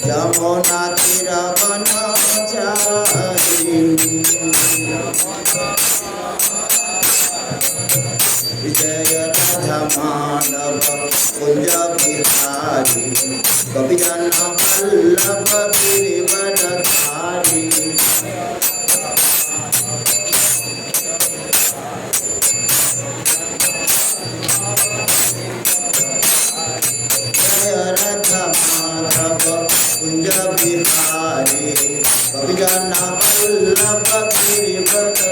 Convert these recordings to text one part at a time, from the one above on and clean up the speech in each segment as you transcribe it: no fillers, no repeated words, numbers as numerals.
যমুনা তীর বনচারী विजय राधा माधव कुंज बिहारी कपिजन वल्लभ गिरिवरधारी जय राधा माधव कुंज बिहारी कपिजन वल्लभ गिरिवरधारी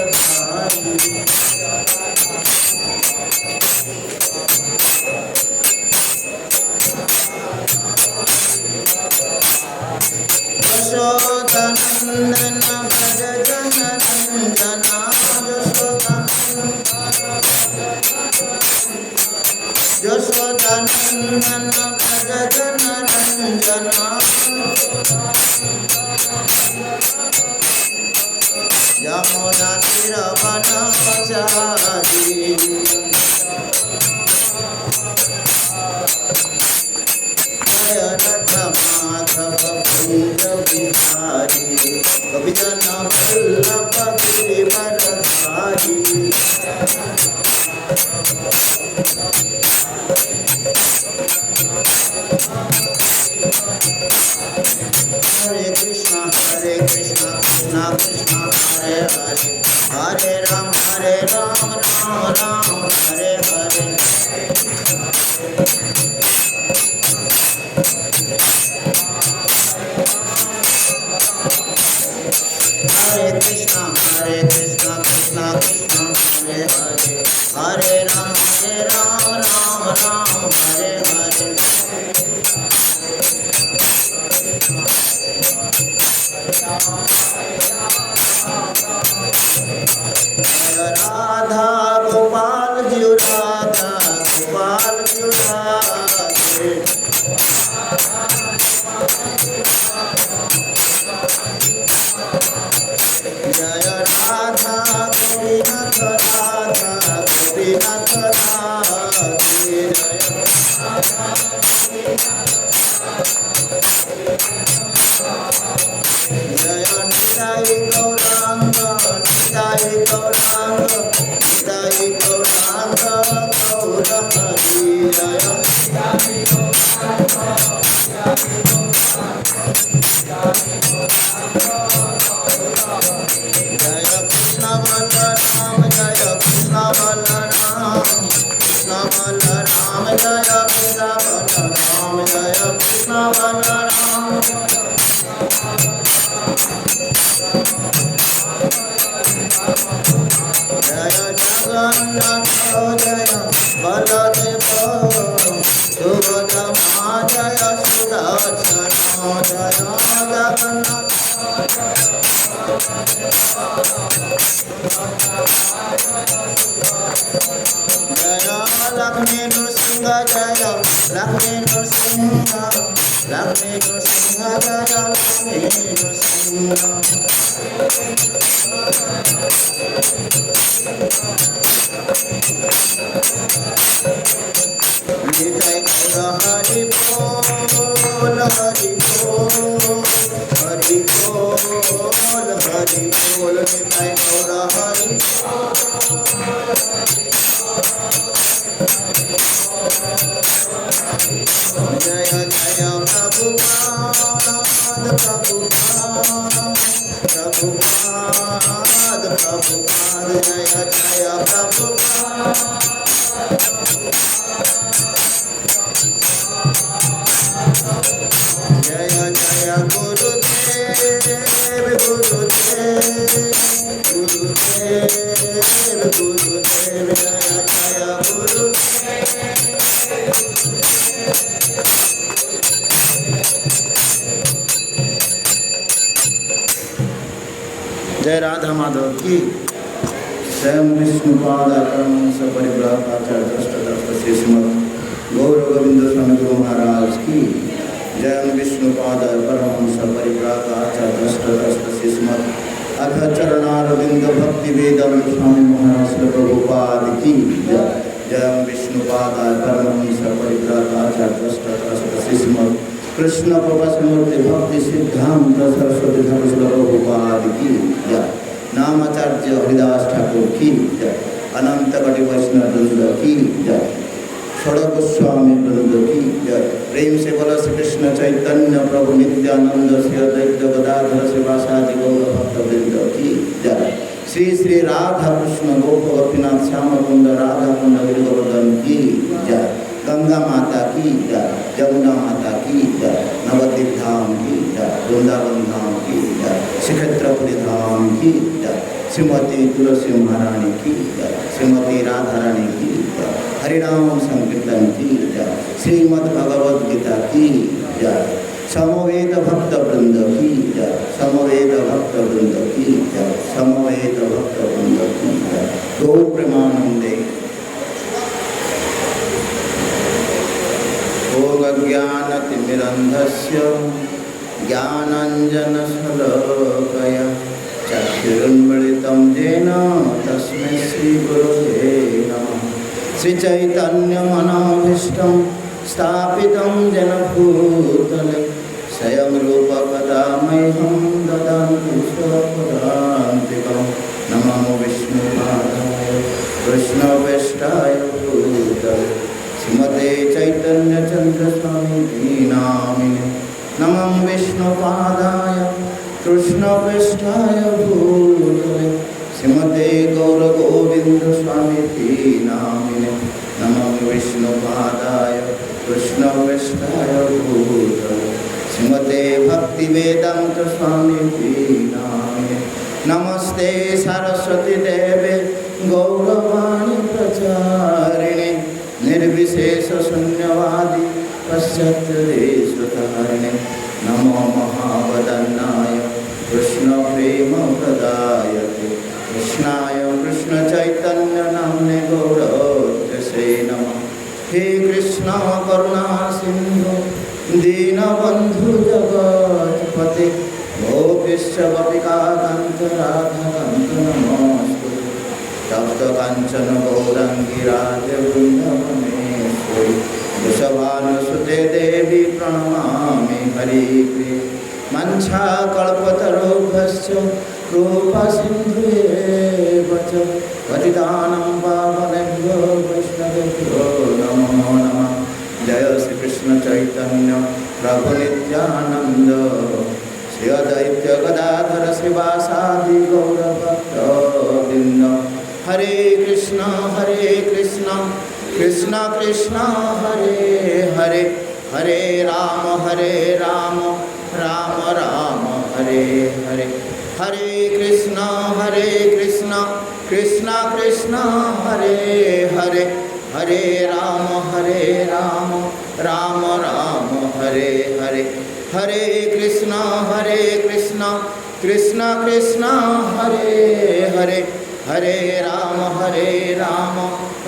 यशोदनंदन भज जन रंजना यशोदनंदन भज जन रंजना यमुना तीर वनचारी जय राधा माधव कुंज बिहारी कपिजन वल्लभ गिरिवरधारी हरे कृष्ण कृष्ण कृष्ण हरे हरे हरे राम राम राम हरे हरे हरे कृष्ण कृष्ण कृष्ण हरे हरे हरे राम राम राम हरे हरे राधा गोपाल जी राधा गोपाल जी राधे जय राधा गोपीनाथ राधा गोपीनाथ राधे जय निताई गौरांग निताई गौरांग निताई गौरांग गौर हरि जय जय कृष्ण बलराम जय कृष्ण बलराम कृष्ण बलराम जय कृष्ण बलराम जय कृष्ण बलराम जय जगन्नाथ जय बलदेव सुभद्रमा जय सुदर्शन जय जगन्नाथ जय लक्ष्मी नृसिंह जय लक्ष्मी नृसिंह लक्ष्मी नृसिंह जय लक्ष्मी नृसिंह निताय गौर हरि बोल हरि बोल हरि बोल हरि बोल निताय गौर हरि जय जय प्रभुपाद प्रभुपाद प्रभुपाद प्रभुपाद जय जय प्रभुपाद जय जय गुरुदेव गुरुदेव गुरुदेव गुरुदेव जय जय गुरुदेव जय राधा माधव की स्वयं विष्णुपाद परमहंस परिव्राजकाचार्य श्री श्रीमद गौर गोविंद स्वामी गुरु महाराज की जय विष्णुपाद परमहंस परिव्राजकाचार्य श्री श्रीमद अखचरणारविंद भक्ति वेदांत स्वामी महाराज प्रभुपाद की जय जय विष्णुपाद परमहंस परिव्राजकाचार्य श्रीमद् कृष्ण प्रभासमूर्ति भक्ति सिद्धांत सरस्वती ठाकुर प्रभुपाद की जय। नामाचार्य हरिदास ठाकुर की जय। अनंत कटि वैष्णव वृंद की जय। षड गोस्वामी वृंद की जय। प्रेम से बोला श्री कृष्ण चैतन्य प्रभु नित्यानंद श्री अद्वैत गदाधर शिवासादि गौर भक्त वृंद की जय। श्री श्री राधा कृष्ण गोप गोपीनाथ श्याम कुंद राधा कुंड गिरिवर्धन की जय। गंगा माता की जय। यमुना माता की जय। नवद्वीप धाम की जय। वृंदावन धाम की जय। श्रीक्षेत्रपुरी धाम की जय। श्रीमती तुलसी महारानी की जय। श्रीमती राधा रानी की जय। हरिनाम संकीर्तन की जय। श्रीमद् भगवद गीता की जय। समवेत भक्त वृंद की जय। समवेत भक्त वृंद की जय। समवेत भक्त वृंद की जय। गौ प्रेमानंदे। ओम अज्ञानतिमिरन्धस्य ज्ञानाञ्जनशलाकया चक्षुरुन्मिलितं येन तस्मै श्रीगुरवे नमः। श्रीचैतन्यमनोभीष्टं स्थापितं येन भूतले स्वयं रूपकदा मह्यं ददाति स्वपदान्तिकं। नमो विष्णुपादाय कृष्णवेष्टाय भूतले श्रीमते चैतन्य चंद्र स्वामी नामिने। नमो विष्णुपादाय कृष्णवेष्टाय भूतले श्रीमते गौर गोविंद स्वामी नामिने। नमो विष्णुपादाय कृष्णवेष्टाय भूतले श्रीमते भक्ति वेदांत स्वामी नामिने। नमस्ते सरस्वती देवे गौरवाणी प्रचारिणे निर्विशेष शून्यवादी पश्चात्देशतारिणे। नमो महावदन्नाय कृष्ण प्रेम प्रदायते कृष्णाय कृष्ण चैतन्य नाम्ने गौरवसे नमः। हे कृष्ण करुणा सिंधु दीनबंधु जगत्पते गोपीश्च गोपिका कांत राधा कांत नमोस्तुते। तप्त कांचन गौरांगी राधे वृंदावनेश्वरी वृषभानुसुते देवी प्रणमामि हरिप्रिये। मञ्छाकल्पतरुभ्यश्च कृपासिन्धुभ्येव च पतितानां पावनेभ्यो वैष्णवेभ्यो नमो नमः। जय श्री कृष्ण चैतन्य प्रभु नित्यानंद श्री अद्वैत गदाधर श्रीवासादि गौर भक्तवृंद। हरे कृष्ण कृष्ण कृष्ण हरे हरे हरे राम राम राम हरे हरे। हरे कृष्ण कृष्ण कृष्ण हरे हरे हरे राम राम राम हरे हरे। हरे कृष्ण कृष्ण कृष्ण हरे हरे हरे राम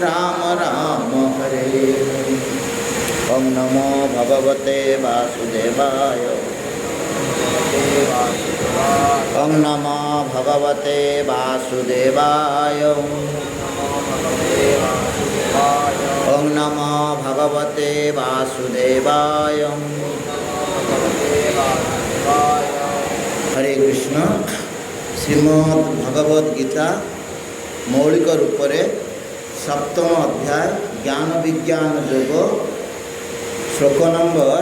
राम राम हरे हरे। ओम नमो भगवते वासुदेवाय। ओम नमो भगवते वासुदेवाय। ओम नमो भगवते वासुदेवाय। हरे कृष्ण। श्रीमद् भगवद गीता मौलिक रूप से सप्तम अध्याय ज्ञान विज्ञान योग श्लोक नंबर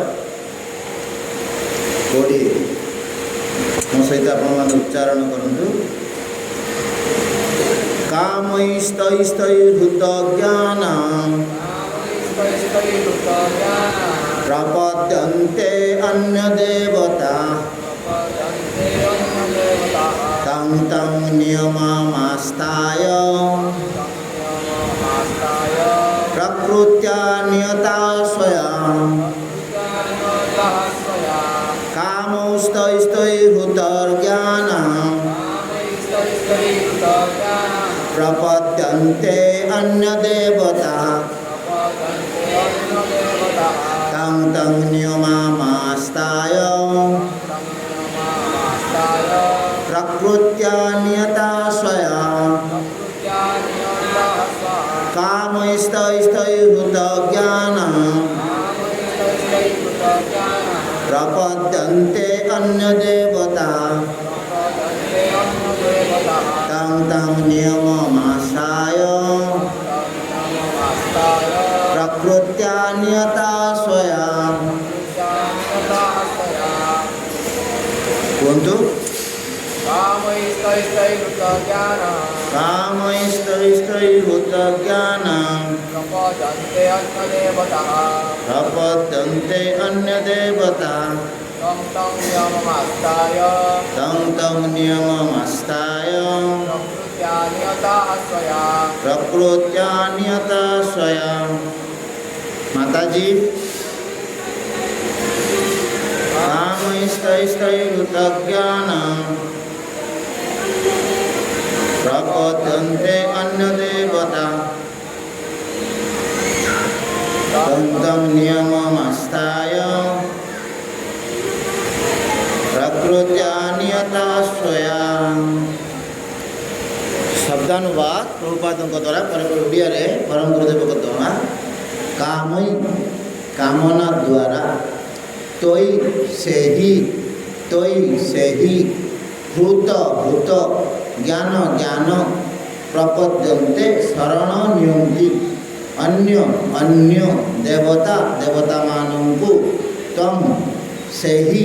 20 मो सहित आपने उच्चारण करूँ। कामैस्तैस्तैर्हृत ज्ञानं प्रपद्यन्ते अन्यदेवता तं तं नियममास्ताय प्रकृत्या नियता स्वयं। कामैस्तैस्तैर्हृतज्ञानं प्रपद्यन्ते अन्यदेवता तं तं नियममास्ताय प्रकृत्या नियता स्वयं। कामैस्तैस्तैर्हृतज्ञानं प्रपद्यन्ते अन्यदेवता तं तं नियममास्थाय प्रकृत्या नियता स्वयं। कुन्तु कामैस्तैस्तैरुतज्ञानं प्रपद्यन्ते अन्यदेवता तं तं नियममास्थाय प्रकृत्या नियता स्वयं। माताजी, कामैस्तैस्तैरुतज्ञानं प्रपद्यन्ते अन्यदेवता तं तं नियममास्थाय प्रकृत्या नियता स्वयं। शब्दानुवाद प्रभुपादଙ୍କ द्वारा ଓଡ଼ିଆ ରେ परम गुरुदेव द्वारा कामई कामना द्वारा तोई से ही भूत भूत ज्ञान ज्ञान प्रपद्यन्ते शरण नियंती अन्य अन्य देवता देवता मानंकु तम सेही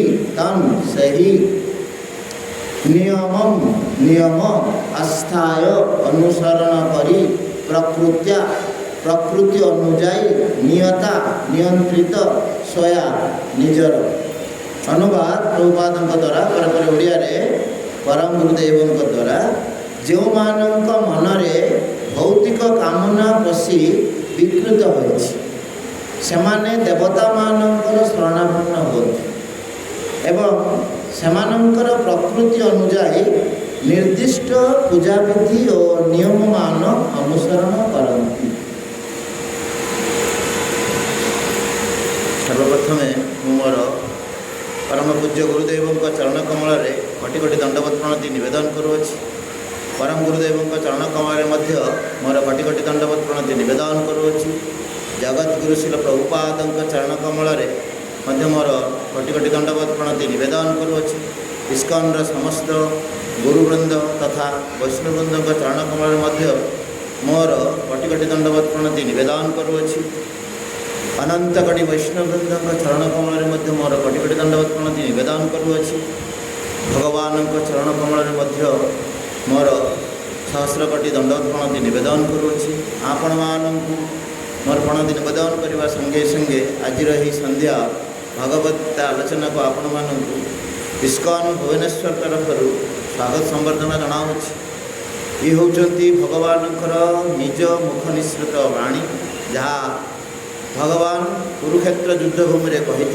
नियम आस्थाय अनुसरण करी प्रकृत्या प्रकृति अनुजाई नियता नियंत्रित स्वया निजर। अनुवाद प्रभुपादଙ୍କ द्वारा ଓଡ଼ିଆ रे परम गुरुदेवଙ୍କ द्वारा जो मानक मनरे भौतिक कामना पशि विकृत होइछि सेमाने देवता मानकर शरणापन्न होती एवं सेमानंकर प्रकृति अनुजाई निर्दिष्ट पूजाविधि और नियम मान अनुसरण करती। सर्वप्रथम मोर परम पूज्य गुरुदेव चरण कमल कोटि कोटि दंडवत प्रणति निवेदन करुच्छी। परम गुरुदेव चरण कमल मोर कोटि कोटि दंडवत प्रणति निवेदन करुच्छी। जगत गुरु शिल प्रभुपाद चरण कमल मोर कोटि कोटि दंडवत प्रणति निवेदन करुच्छी। इस्कन समस्त गुरुवृंद तथा वैष्णववृंद चरण कमल मोर कोटि कोटि दंडवत प्रणति निवेदन करुच्छी। अनंत कोटि वैष्णववृंद चरण कमल मोर कोटि कोटि दंडवत प्रणति निवेदन करुच्छी। भगवान चरण कमल मोर सहस्र कोटि दंडवत प्रणति निवेदन करुच्छी। आपण मानू मोर प्रणति निवेदन करने संगे संगे आज संध्या भगवत आलोचना को आपण मानू इस्कन भुवनेश्वर तरफ स्वागत संबर्धना जनावुछि। ये होउचंती भगवान निज मुख निसृत वाणी जहाँ भगवान कुरुक्षेत्र युद्धभूमि में कही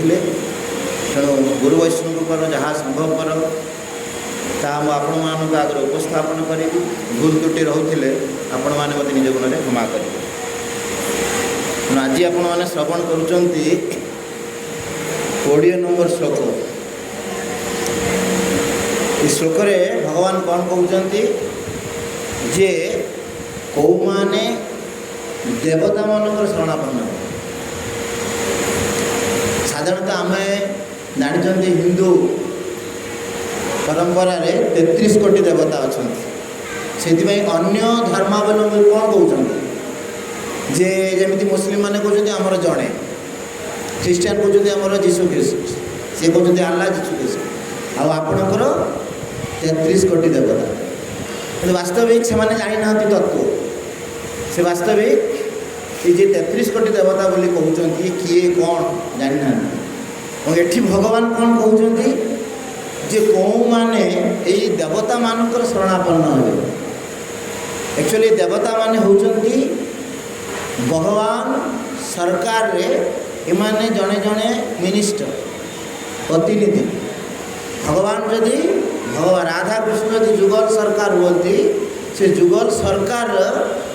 तेणु गुरु वैष्णव पर जहाँ संभवपर ताहा आपण मानक आगे उपस्थापन करी भूल त्रुटि रोते आपण मैंने मत निज गुण में क्षमा करेंगे। आज आपण मैंने श्रवण करुचंती 20 नंबर श्लोक। इस श्लोक रे भगवान कौन कहते जे कौ माने देवता मानकर शरणापन्न। साधारणतः आम जानी हिंदू परंपरा रे 33 कोटी देवता अच्छा से अन्य धर्मावलंबी कौन कहते जे जमी मुस्लिम मैंने कहते आमर जड़े ख्रीस्टान कहते आमर जीशु ख्रीस्ट सी कहते आल्ला जीशु ख्रीस्ट आपणकर 33 कोटी देवता। कि वास्तविक से जानी ना तत्व से वास्तविक ये 33 कोटी देवता बोली कहते किए कौन जानी ना। एठी भगवान कौन कहते जे कौ माने यही देवता मानकर शरणापन्न हे। एक्चुअली देवता माने होउचंती भगवान सरकार रे इमाने जड़े जड़े मिनिस्टर प्रतिनिधि। भगवान जदि भगवान राधा कृष्ण यदि जुगल सरकार हुई से जुगल सरकार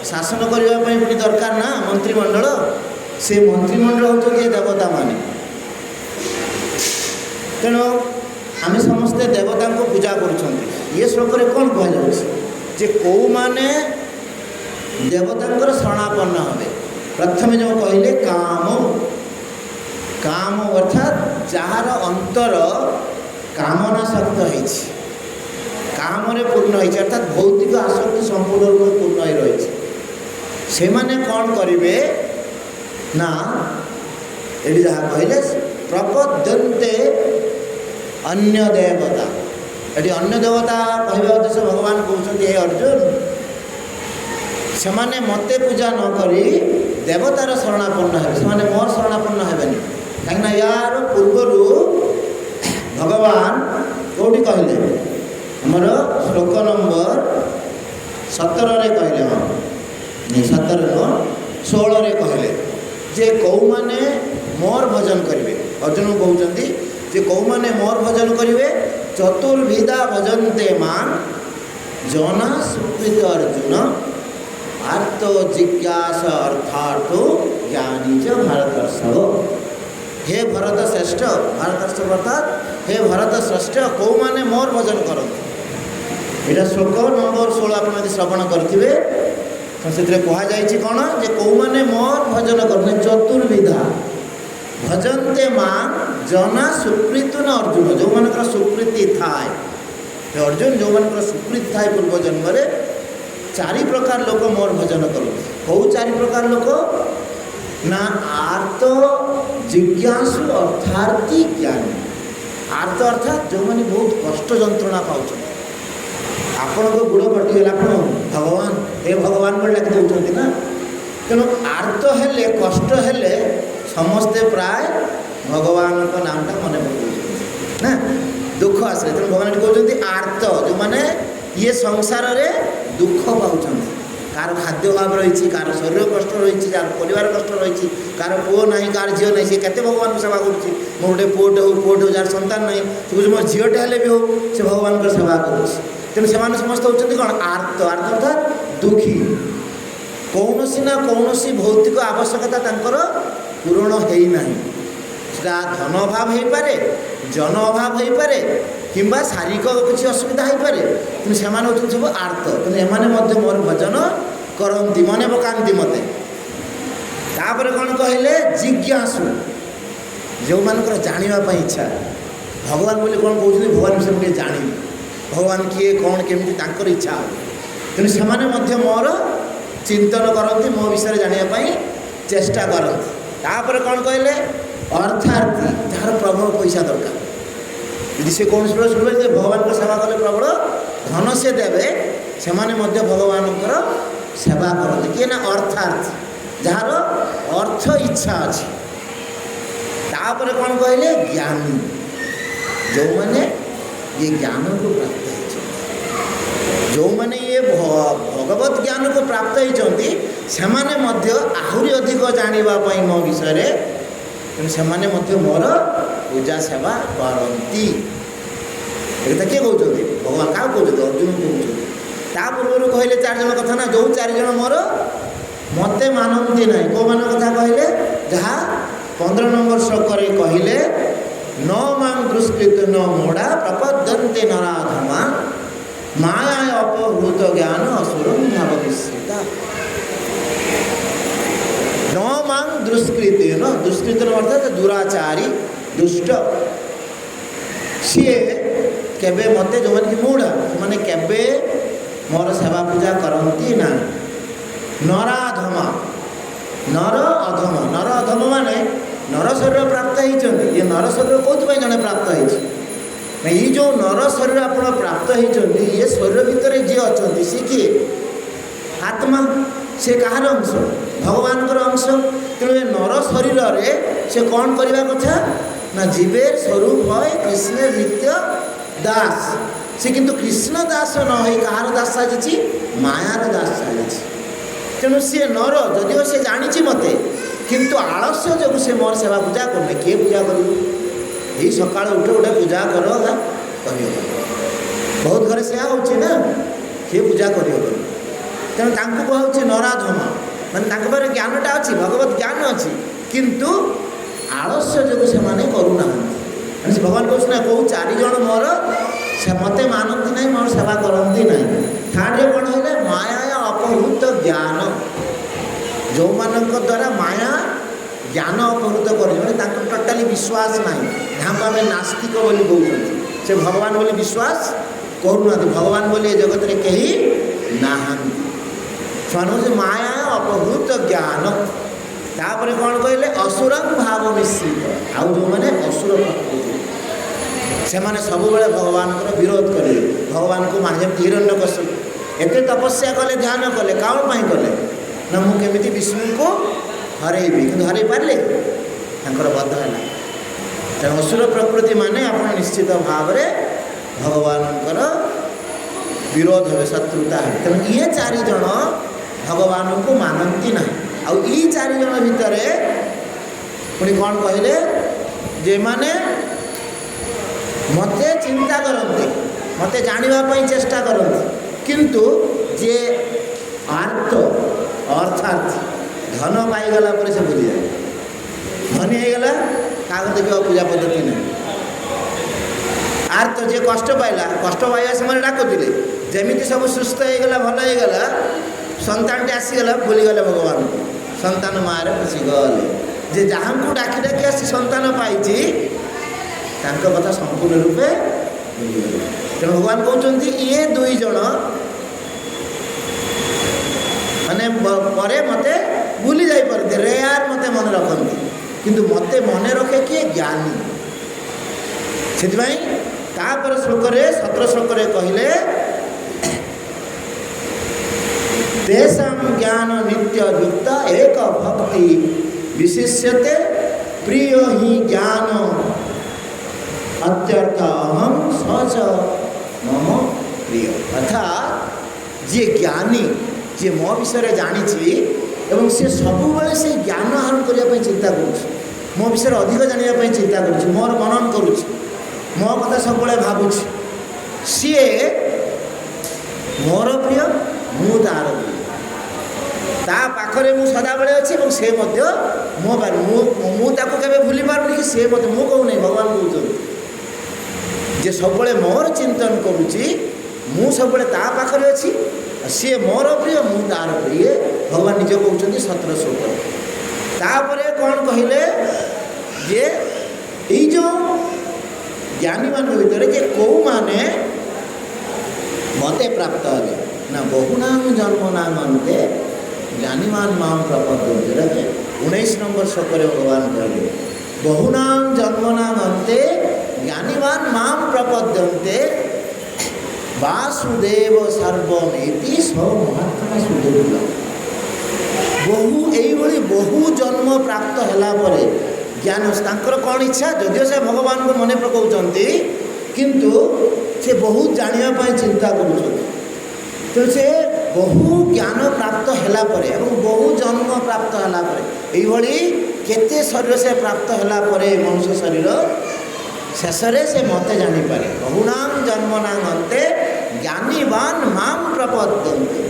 शासन करने पुणी दरकार ना मंत्रिमंडल से मंत्रिमंडल होती देवता माने। तेणु आम समस्ते देवता को पूजा करुँच। ये श्लोक कौन कहुचे कौ माने देवता शरणापन्न हे। प्रथम जो कहले काम काम अर्थात ଯାହାର ଅନ୍ତର କାମନାସକ୍ତ ହେଇଛି, କାମରେ ପୂର୍ଣ୍ଣ ହେଇଛି, ଅର୍ଥାৎ ଭୌତିକ ଆସକ୍ତି ସମ୍ପୂର୍ଣ୍ଣ ରୂପେ ପୂର୍ଣ୍ଣ ହୋଇ ରହିଛି, ସେମାନେ କ'ଣ କରିବେ ନା ଏଠି ଯାହା କହିଲେ ପ୍ରପଦ୍ୟନ୍ତେ ଅନ୍ୟ ଦେବତା। ଏଠି ଅନ୍ୟ ଦେବତା କହିବା ଉଦ୍ଦେଶ୍ୟ ଭଗବାନ କହୁଛନ୍ତି ହେ ଅର୍ଜୁନ, ସେମାନେ ମୋତେ ପୂଜା ନ କରି ଦେବତାର ଶରଣାପନ୍ନ ହେବେ, ସେମାନେ ମୋର ଶରଣାପନ୍ନ ହେବେନି। କାହିଁକିନା ୟାର ପୂର୍ବରୁ ଭଗବାନ କେଉଁଠି କହିଲେ, ଆମର ଶ୍ଲୋକ ନମ୍ବର 17ରେ କହିଲେ, ହଁ 17 ନୁହଁ 16ରେ କହିଲେ ଯେ କେଉଁମାନେ ମୋର ଭଜନ କରିବେ। ଅର୍ଜୁନ କହୁଛନ୍ତି ଯେ କେଉଁମାନେ ମୋର ଭଜନ କରିବେ, ଚତୁର୍ବିଧା ଭଜନ୍ତେ ମାଂ ଜନା ସୁକୃତ ଅର୍ଜୁନ ଆର୍ତ ଜିଜ୍ଞାସ ଅର୍ଥାର୍ଥୋ ଜ୍ଞାନୀ ଚ ଭାରତର୍ଷଭ। ହେ ଭରତ ଶ୍ରେଷ୍ଠ, ଭାରତର୍ଷଭ ଅର୍ଥାତ୍ ହେ ଭରତ ଶ୍ରେଷ୍ଠ, କେଉଁମାନେ ମୋର ଭଜନ କରନ୍ତି। ଏଇଟା ଶ୍ଲୋକ ନମ୍ବର 16 ଆପଣ ଯଦି ଶ୍ରବଣ କରିଥିବେ ତ ସେଥିରେ କୁହାଯାଇଛି କ'ଣ ଯେ କେଉଁମାନେ ମୋର ଭଜନ କରନ୍ତି, ଚତୁର୍ବିଧା ଭଜନ୍ତେ ମାଂ ଜନା ସୁକୃତୁନ ଅର୍ଜୁନ, ଯେଉଁମାନଙ୍କର ସୁକୃତି ଥାଏ, ହେ ଅର୍ଜୁନ ଯେଉଁମାନଙ୍କର ସୁକୃତି ଥାଏ ପୂର୍ବ ଜନ୍ମରେ, 4 ପ୍ରକାର ଲୋକ ମୋର ଭଜନ କରନ୍ତି। କେଉଁ 4 ପ୍ରକାର ଲୋକ ନା ଆର୍ତ ଜିଜ୍ଞାସୁ ଅର୍ଥାର୍ଥୀ ଜ୍ଞାନୀ। ଆର୍ତ ଅର୍ଥାତ୍ ଯେଉଁମାନେ ବହୁତ କଷ୍ଟ ଯନ୍ତ୍ରଣା ପାଉଛନ୍ତି, ଆପଣଙ୍କ ଗୋଡ଼ କଟିଗଲା, ଆପଣ ଭଗବାନ ହେ ଭଗବାନ ବୋଲି ଡାକି ଦେଉଛନ୍ତି ନା, ତେଣୁ ଆର୍ତ ହେଲେ କଷ୍ଟ ହେଲେ ସମସ୍ତେ ପ୍ରାୟ ଭଗବାନଙ୍କ ନାମଟା ମନେ ପକାଉଛନ୍ତି ନା, ଦୁଃଖ ଆସେ। ତେଣୁ ଭଗବାନ ଏଠି କହୁଛନ୍ତି ଆର୍ତ, ଯେଉଁମାନେ ଇଏ ସଂସାରରେ ଦୁଃଖ ପାଉଛନ୍ତି, କାହାର ଖାଦ୍ୟ ଅଭାବ ରହିଛି, କାହାର ଶରୀର କଷ୍ଟ ରହିଛି, କାହାର ପରିବାର କଷ୍ଟ ରହିଛି, କାହାର ପୁଅ ନାହିଁ, କାହାର ଝିଅ ନାହିଁ, ସେ କେତେ ଭଗବାନଙ୍କୁ ସେବା କରୁଛି। ମୋର ଗୋଟେ ପୁଅଟେ ହଉ ଯାହାର ସନ୍ତାନ ନାହିଁ, ସେ କହୁଛି ମୋର ଝିଅଟେ ହେଲେ ବି ହଉ ସେ ଭଗବାନଙ୍କର ସେବା କରୁଛି। ତେଣୁ ସେମାନେ ସମସ୍ତେ ହେଉଛନ୍ତି କ'ଣ ଆର୍ତ। ଆର୍ତ ଅର୍ଥାତ୍ ଦୁଃଖୀ, କୌଣସି ନା କୌଣସି ଭୌତିକ ଆବଶ୍ୟକତା ତାଙ୍କର ପୂରଣ ହେଇନାହିଁ। ସେଟା ଧନ ଅଭାବ ହେଇପାରେ, ଜନ ଅଭାବ ହେଇପାରେ, କିମ୍ବା ଶାରୀରିକ କିଛି ଅସୁବିଧା ହେଇପାରେ, କିନ୍ତୁ ସେମାନେ ହେଉଛନ୍ତି ସବୁ ଆର୍ତ। କିନ୍ତୁ ଏମାନେ ମଧ୍ୟ ମୋର ଭଜନ କରନ୍ତି, ମନେ ପକାନ୍ତି ମୋତେ। ତାପରେ କ'ଣ କହିଲେ, ଜିଜ୍ଞାସୁ, ଯେଉଁମାନଙ୍କର ଜାଣିବା ପାଇଁ ଇଚ୍ଛା, ଭଗବାନ ବୋଲି କ'ଣ କହୁଛନ୍ତି, ଭଗବାନ ବିଷୟରେ ମୁଁ ଟିକେ ଜାଣିବି, ଭଗବାନ କିଏ କ'ଣ କେମିତି ତାଙ୍କର ଇଚ୍ଛା ହେବ, ତେଣୁ ସେମାନେ ମଧ୍ୟ ମୋର ଚିନ୍ତନ କରନ୍ତି, ମୋ ବିଷୟରେ ଜାଣିବା ପାଇଁ ଚେଷ୍ଟା କରନ୍ତି। ତାପରେ କ'ଣ କହିଲେ, ଅର୍ଥାର୍ଥୀ, ଯାହାର ପ୍ରବଳ ପଇସା ଦରକାର, ଯଦି ସେ କୌଣସି ପ୍ରକାର ଭଗବାନଙ୍କ ସେବା କଲେ ପ୍ରବଳ ଧନ ସେ ଦେବେ, ସେମାନେ ମଧ୍ୟ ଭଗବାନଙ୍କର ସେବା କରନ୍ତି। କିଏ ନା ଅର୍ଥାର୍ଥୀ, ଯାହାର ଅର୍ଥ ଇଚ୍ଛା ଅଛି। ତାପରେ କ'ଣ କହିଲେ, ଜ୍ଞାନୀ, ଯେଉଁମାନେ ଇଏ ଜ୍ଞାନକୁ ପ୍ରାପ୍ତ ହେଇଛନ୍ତି, ଯେଉଁମାନେ ଇଏ ଭଗବତ ଜ୍ଞାନକୁ ପ୍ରାପ୍ତ ହେଇଛନ୍ତି, ସେମାନେ ମଧ୍ୟ ଆହୁରି ଅଧିକ ଜାଣିବା ପାଇଁ ମୋ ବିଷୟରେ, ତେଣୁ ସେମାନେ ମଧ୍ୟ ମୋର ପୂଜା ସେବା କରନ୍ତି। ଏକଥା କିଏ କହୁଛନ୍ତି, ଭଗବାନ କାହାକୁ କହୁଛନ୍ତି, ଅର୍ଜୁନକୁ କହୁଛନ୍ତି। ତା ପୂର୍ବରୁ କହିଲେ 4 ଜଣ କଥା ନା, ଯେଉଁ 4 ଜଣ ମୋର ମୋତେ ମାନନ୍ତି ନାହିଁ। କେଉଁମାନଙ୍କ କଥା କହିଲେ, ଯାହା 15 ନମ୍ବର ଶ୍ଲୋକରେ କହିଲେ, ନ ମାଂ ଦୁଷ୍କୃତ ନ ମୋଡ଼ା ପ୍ରପଦ୍ୟନ୍ତେ ନରାଧମା ମାୟା ଅପହୃତ ଜ୍ଞାନ ଅସୁରଂ ଭାବ ବିସ୍ମୃତା। ନ ମାଂ ଦୁଷ୍କୃତି, ଦୁଷ୍କୃତ ଅର୍ଥାତ୍ ଦୁରାଚାରୀ, ଦୁଷ୍ଟ, ସିଏ କେବେ ମୋତେ, ଯେଉଁମାନେ କି ମୁଢ଼, ସେମାନେ କେବେ ମୋର ସେବା ପୂଜା କରନ୍ତି ନାହିଁ। ନରାଧମା, ନର ଅଧମ, ନର ଅଧମ ମାନେ ନର ଶରୀର ପ୍ରାପ୍ତ ହେଇଛନ୍ତି। ଏ ନର ଶରୀର କେଉଁଥିପାଇଁ ଜଣେ ପ୍ରାପ୍ତ ହେଇଛି, ଏଇ ଯେଉଁ ନର ଶରୀର ଆପଣ ପ୍ରାପ୍ତ ହେଇଛନ୍ତି, ଏ ଶରୀର ଭିତରେ ଯିଏ ଅଛନ୍ତି ସେ କିଏ, ଆତ୍ମା। ସେ କାହାର ଅଂଶ, ଭଗବାନଙ୍କର ଅଂଶ। ତେଣୁ ଏ ନର ଶରୀରରେ ସେ କ'ଣ କରିବା କଥା ନା, ଜୀବେର ସ୍ୱରୂପ হয় কৃষ্ণের নিত্য দাস। সে কিন্তু কৃষ্ণ দাস ন হয়ে কাহার দাস সাজিছি, মায়ার দাস সাজিছি। তেণু সে নর, যদিও সে জানিছি মতে, কিন্তু আলস্য যোଗୁଁ সে ମୋର সেবা ପୂଜା କରୁନି। କିଏ ପୂଜା କରିବ, ଏଇ ସକାଳୁ ଉଠ ଗୋଟେ ପୂଜା କର କରିବ, ବହୁତ ଘରେ ସେୟା ହେଉଛି ନା, କିଏ ପୂଜା କରିବ। ତେଣୁ ତାଙ୍କୁ କୁହାହେଉଛି ନରାଧମ, ମାନେ ତାଙ୍କ ପାଖରେ ଜ୍ଞାନଟା ଅଛି, ଭଗବତ ଜ୍ଞାନ ଅଛି, କିନ୍ତୁ ଆଳସ୍ୟ ଯୋଗୁଁ ସେମାନେ କରୁନାହାନ୍ତି। ମାନେ ସେ ଭଗବାନ କହୁଛନ୍ତି ନା, କେଉଁ 4 ଜଣ ମୋର ସେ ମୋତେ ମାନନ୍ତି ନାହିଁ, ମୋର ସେବା କରନ୍ତି ନାହିଁ। ଥାର୍ଡ଼ରେ କ'ଣ ହେଲେ, ମାୟା ଅପହୃତ ଜ୍ଞାନ, ଯେଉଁମାନଙ୍କ ଦ୍ୱାରା ମାୟା ଜ୍ଞାନ ଅପହୃତ କରୁଛି ମାନେ ତାଙ୍କର ଟୋଟାଲି ବିଶ୍ୱାସ ନାହିଁ, ଯାହାକୁ ଆମେ ନାସ୍ତିକ ବୋଲି କହୁଛନ୍ତି। ସେ ଭଗବାନ ବୋଲି ବିଶ୍ୱାସ କରୁନାହାନ୍ତି, ଭଗବାନ ବୋଲି ଏ ଜଗତରେ କେହି ନାହାନ୍ତି। ସେମାନେ ହେଉଛି ମାୟା ଅପହୃତ ଜ୍ଞାନ। ତାପରେ କ'ଣ କହିଲେ? ଅସୁରଂ ଭାବ ମିଶ୍ରିତ। ଆଉ ଯେଉଁମାନେ ଅସୁର ପ୍ରକୃତି, ସେମାନେ ସବୁବେଳେ ଭଗବାନଙ୍କର ବିରୋଧ କରିବେ, ଭଗବାନଙ୍କୁ ମାନେ ଯେମିତି ହିରଣ୍ୟକଶ୍ୟପ ଏତେ ତପସ୍ୟା କଲେ, ଧ୍ୟାନ କଲେ, କ'ଣ ପାଇଁ କଲେ? ନା ମୁଁ କେମିତି ବିଷ୍ଣୁଙ୍କୁ ହରେଇବି, କିନ୍ତୁ ହରେଇ ପାରିଲେ? ତାଙ୍କର ବଧ ହେଲା। ତେଣୁ ଅସୁର ପ୍ରକୃତି ମାନେ ଆପଣ ନିଶ୍ଚିତ ଭାବରେ ଭଗବାନଙ୍କର ବିରୋଧ ହେବେ, ଶତ୍ରୁତା ହେବେ। ତେଣୁ ଇଏ ଚାରିଜଣ ଭଗବାନଙ୍କୁ ମାନନ୍ତି ନାହିଁ। ଆଉ ଏଇ ଚାରିଜଣ ଭିତରେ ପୁଣି କ'ଣ କହିଲେ? ଯେମାନେ ମୋତେ ଚିନ୍ତା କରନ୍ତି, ମୋତେ ଜାଣିବା ପାଇଁ ଚେଷ୍ଟା କରନ୍ତି, କିନ୍ତୁ ଯେ ଆର୍ତ ଅର୍ଥାତ୍ ଧନ ପାଇଗଲା ପରେ ସେ ଭୁଲିଯାଏ। ଧନୀ ହେଇଗଲା, କାହାକୁ ଦେଖିବା ପୂଜା ପଦ୍ଧତି ନାହିଁ। ଆର୍ତ ଯିଏ କଷ୍ଟ ପାଇଲା, କଷ୍ଟ ପାଇବା ସେମାନେ ଡାକୁଥିଲେ, ଯେମିତି ସବୁ ସୁସ୍ଥ ହେଇଗଲା, ଭଲ ହେଇଗଲା, ସନ୍ତାନଟି ଆସିଗଲା, ଭୁଲିଗଲେ ଭଗବାନଙ୍କୁ, ସନ୍ତାନ ମାଆରେ ପଶିଗଲେ। ଯେ ଯାହାଙ୍କୁ ଡାକି ଡାକି ଆସି ସନ୍ତାନ ପାଇଛି ତାଙ୍କ କଥା ସମ୍ପୂର୍ଣ୍ଣ ରୂପେ ଭୁଲିଗଲେ। ତେଣୁ ଭଗବାନ କହୁଛନ୍ତି ଇଏ ଦୁଇ ଜଣ ମାନେ ପରେ ମୋତେ ଭୁଲି ଯାଇପାରନ୍ତି, ରେୟାର ମୋତେ ମନେ ରଖନ୍ତି, କିନ୍ତୁ ମୋତେ ମନେ ରଖେ କିଏ? ଜ୍ଞାନୀ। ସେଥିପାଇଁ ତାପରେ ଶ୍ଲୋକରେ 17 ଶ୍ଲୋକରେ କହିଲେ ତେଷାଂ ଜ୍ଞାନ ନିତ୍ୟ ଯୁକ୍ତ ଏକ ଭକ୍ତି ବିଶିଷ୍ୟତେ ପ୍ରିୟ ହି ଜ୍ଞାନ ଅତ୍ୟର୍ଥ ଅହଂ ସଚ ମମ ପ୍ରିୟ। ଅର୍ଥାତ୍ ଯିଏ ଜ୍ଞାନୀ, ଯିଏ ମୋ ବିଷୟରେ ଜାଣିଛି ଏବଂ ସେ ସବୁବେଳେ ସେ ଜ୍ଞାନ ଆହରଣ କରିବା ପାଇଁ ଚିନ୍ତା କରୁଛି, ମୋ ବିଷୟରେ ଅଧିକ ଜାଣିବା ପାଇଁ ଚିନ୍ତା କରୁଛି, ମୋର ମନନ କରୁଛି, ମୋ କଥା ସବୁବେଳେ ଭାବୁଛି, ସିଏ ମୋର ପ୍ରିୟ, ମୁଁ ତାର ପ୍ରିୟ। ତା ପାଖରେ ମୁଁ ସଦାବେଳେ ଅଛି ଏବଂ ସେ ମଧ୍ୟ ମୋ ପାଖରେ, ମୁଁ ତାକୁ କେବେ ଭୁଲି ପାରୁନି କି ସେ ମଧ୍ୟ, ମୁଁ କହୁନାହିଁ, ଭଗବାନ କହୁଛନ୍ତି ଯେ ସବୁବେଳେ ମୋର ଚିନ୍ତନ କରୁଛି, ମୁଁ ସବୁବେଳେ ତା ପାଖରେ ଅଛି, ସିଏ ମୋର ପ୍ରିୟ, ମୁଁ ତାର ପ୍ରିୟ। ଭଗବାନ ନିଜ କହୁଛନ୍ତି 17 ଶ୍ଲୋକରେ। ତାପରେ କ'ଣ କହିଲେ? ଯେ ଏଇ ଯେଉଁ ଜ୍ଞାନୀମାନଙ୍କ ଭିତରେ ଯେ କେଉଁମାନେ ମୋତେ ପ୍ରାପ୍ତ ହେବେ ନା ବହୁନାମ ଜନ୍ମ ନାମ ଅନ୍ତେ ଜ୍ଞାନୀମାନ ମାମ ପ୍ରପଦ୍ୟନ୍ତେ। 19 ନମ୍ବର ଶ୍ଲୋକରେ ଭଗବାନ କହିଲେ ବହୁନାମ ଜନ୍ମ ନାମ ଅନ୍ତେ ଜ୍ଞାନୀମାନ ମାମ ପ୍ରପଦ୍ୟନ୍ତେ ବାସୁଦେବ ସର୍ବମେତି ସୋ ମହାତ୍ମା ସୁଦେବ। ବହୁ ଏଇଭଳି ବହୁ ଜନ୍ମ ପ୍ରାପ୍ତ ହେଲା ପରେ ଜ୍ଞାନ, ତାଙ୍କର କ'ଣ ଇଚ୍ଛା? ଯଦିଓ ସେ ଭଗବାନଙ୍କୁ ମନେ ପକାଉଛନ୍ତି, କିନ୍ତୁ ସେ ବହୁତ ଜାଣିବା ପାଇଁ ଚିନ୍ତା କରୁଛନ୍ତି। ତେଣୁ ସେ ବହୁ ଜ୍ଞାନ ପ୍ରାପ୍ତ ହେଲା ପରେ ଏବଂ ବହୁ ଜନ୍ମ ପ୍ରାପ୍ତ ହେଲା ପରେ, ଏଇଭଳି କେତେ ଶରୀର ସେ ପ୍ରାପ୍ତ ହେଲା ପରେ ମନୁଷ୍ୟ ଶରୀର ଶେଷରେ ସେ ମୋତେ ଜାଣିପାରେ। ବହୁନାମ ଜନ୍ମ ନାମ ଅନ୍ତେ ଜ୍ଞାନୀବାନ ମାମ ପ୍ରପଦ୍ୟନ୍ତେ।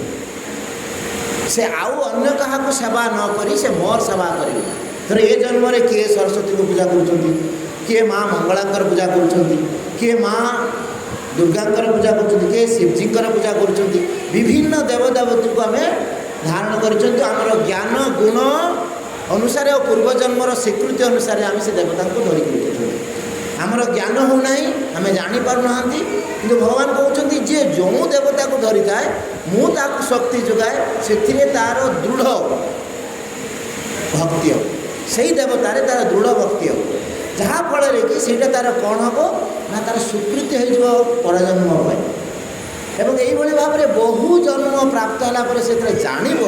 ସେ ଆଉ ଅନ୍ୟ କାହାକୁ ସେବା ନ କରି ସେ ମୋର ସେବା କରିବ। ଧର ଏ ଜନ୍ମରେ କିଏ ସରସ୍ୱତୀଙ୍କୁ ପୂଜା କରୁଛନ୍ତି, କିଏ ମା ମଙ୍ଗଳାଙ୍କର ପୂଜା କରୁଛନ୍ତି, କିଏ ମା ଦୁର୍ଗାଙ୍କର ପୂଜା କରୁଛନ୍ତି, କିଏ ଶିବଜୀଙ୍କର ପୂଜା କରୁଛନ୍ତି, ବିଭିନ୍ନ ଦେବଦେବତୀଙ୍କୁ ଆମେ ଧାରଣ କରିଛନ୍ତି। ଆମର ଜ୍ଞାନ ଗୁଣ ଅନୁସାରେ ଓ ପୂର୍ବଜନ୍ମର ସ୍ୱୀକୃତି ଅନୁସାରେ ଆମେ ସେ ଦେବତାଙ୍କୁ ଧରିକି ରଖୁଛନ୍ତି। ଆମର ଜ୍ଞାନ ହେଉନାହିଁ, ଆମେ ଜାଣିପାରୁନାହାନ୍ତି, କିନ୍ତୁ ଭଗବାନ କହୁଛନ୍ତି ଯେ ଯେଉଁ ଦେବତାକୁ ଧରିଥାଏ ମୁଁ ତାକୁ ଶକ୍ତି ଯୋଗାଏ, ସେଥିରେ ତା'ର ଦୃଢ଼ ଭକ୍ତି ହେବ, ସେଇ ଦେବତାରେ ତା'ର ଦୃଢ଼ ଭକ୍ତି ହେବ, ଯାହାଫଳରେ କି ସେଇଟା ତା'ର କ'ଣ ହେବ ନା ତା'ର ସ୍ୱୀକୃତି ହୋଇଯିବ ପରଜନ୍ମ ପାଇଁ। ଏବଂ ଏଇଭଳି ଭାବରେ ବହୁ ଜନ୍ମ ପ୍ରାପ୍ତ ହେଲା ପରେ ସେଥିରେ ଜାଣିବ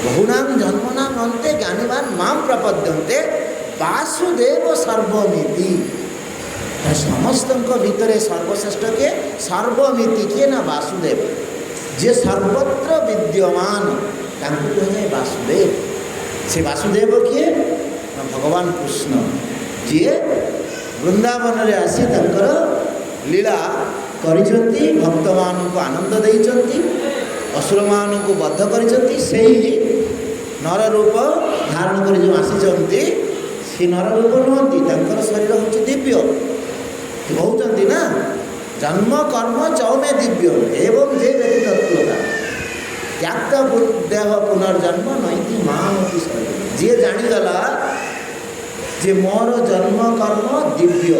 ବହୁନାମ ଜନ୍ମନାମ ଅନ୍ତେ ଜ୍ଞାନୀବାନ ମାମ ପ୍ରପଦ୍ୟନ୍ତେ ବାସୁଦେବ ସର୍ବମିତି। ସମସ୍ତଙ୍କ ଭିତରେ ସର୍ବଶ୍ରେଷ୍ଠ କିଏ? ସର୍ବମିତି କିଏ? ନା ବାସୁଦେବ। ଯିଏ ସର୍ବତ୍ର ବିଦ୍ୟମାନ ତାଙ୍କୁ କୁହାଯାଏ ବାସୁଦେବ। ସେ ବାସୁଦେବ କିଏ? ନା ଭଗବାନ କୃଷ୍ଣ, ଯିଏ ବୃନ୍ଦାବନରେ ଆସି ତାଙ୍କର ଲୀଳା କରିଛନ୍ତି, ଭକ୍ତମାନଙ୍କୁ ଆନନ୍ଦ ଦେଇଛନ୍ତି, ଅସୁରମାନଙ୍କୁ ବଦ୍ଧ କରିଛନ୍ତି। ସେହି ନରରୂପ ଧାରଣ କରି ଯେଉଁ ଆସିଛନ୍ତି ସେ ନରରୂପ ନୁହନ୍ତି, ତାଙ୍କର ଶରୀର ହେଉଛି ଦିବ୍ୟ। କହୁଛନ୍ତି ନା ଜନ୍ମ କର୍ମ ଚୌମେ ଦିବ୍ୟ ଏବଂ ଯେ ବ୍ୟକ୍ତି ତତ୍ତ୍ୱତା। ତ୍ୟାକ୍ତ ଦେହ ପୁନର୍ଜନ୍ମ ନଇତି ମାମତି ଶରୀର। ଯିଏ ଜାଣିଗଲା ଯେ ମୋର ଜନ୍ମ କର୍ମ ଦିବ୍ୟ,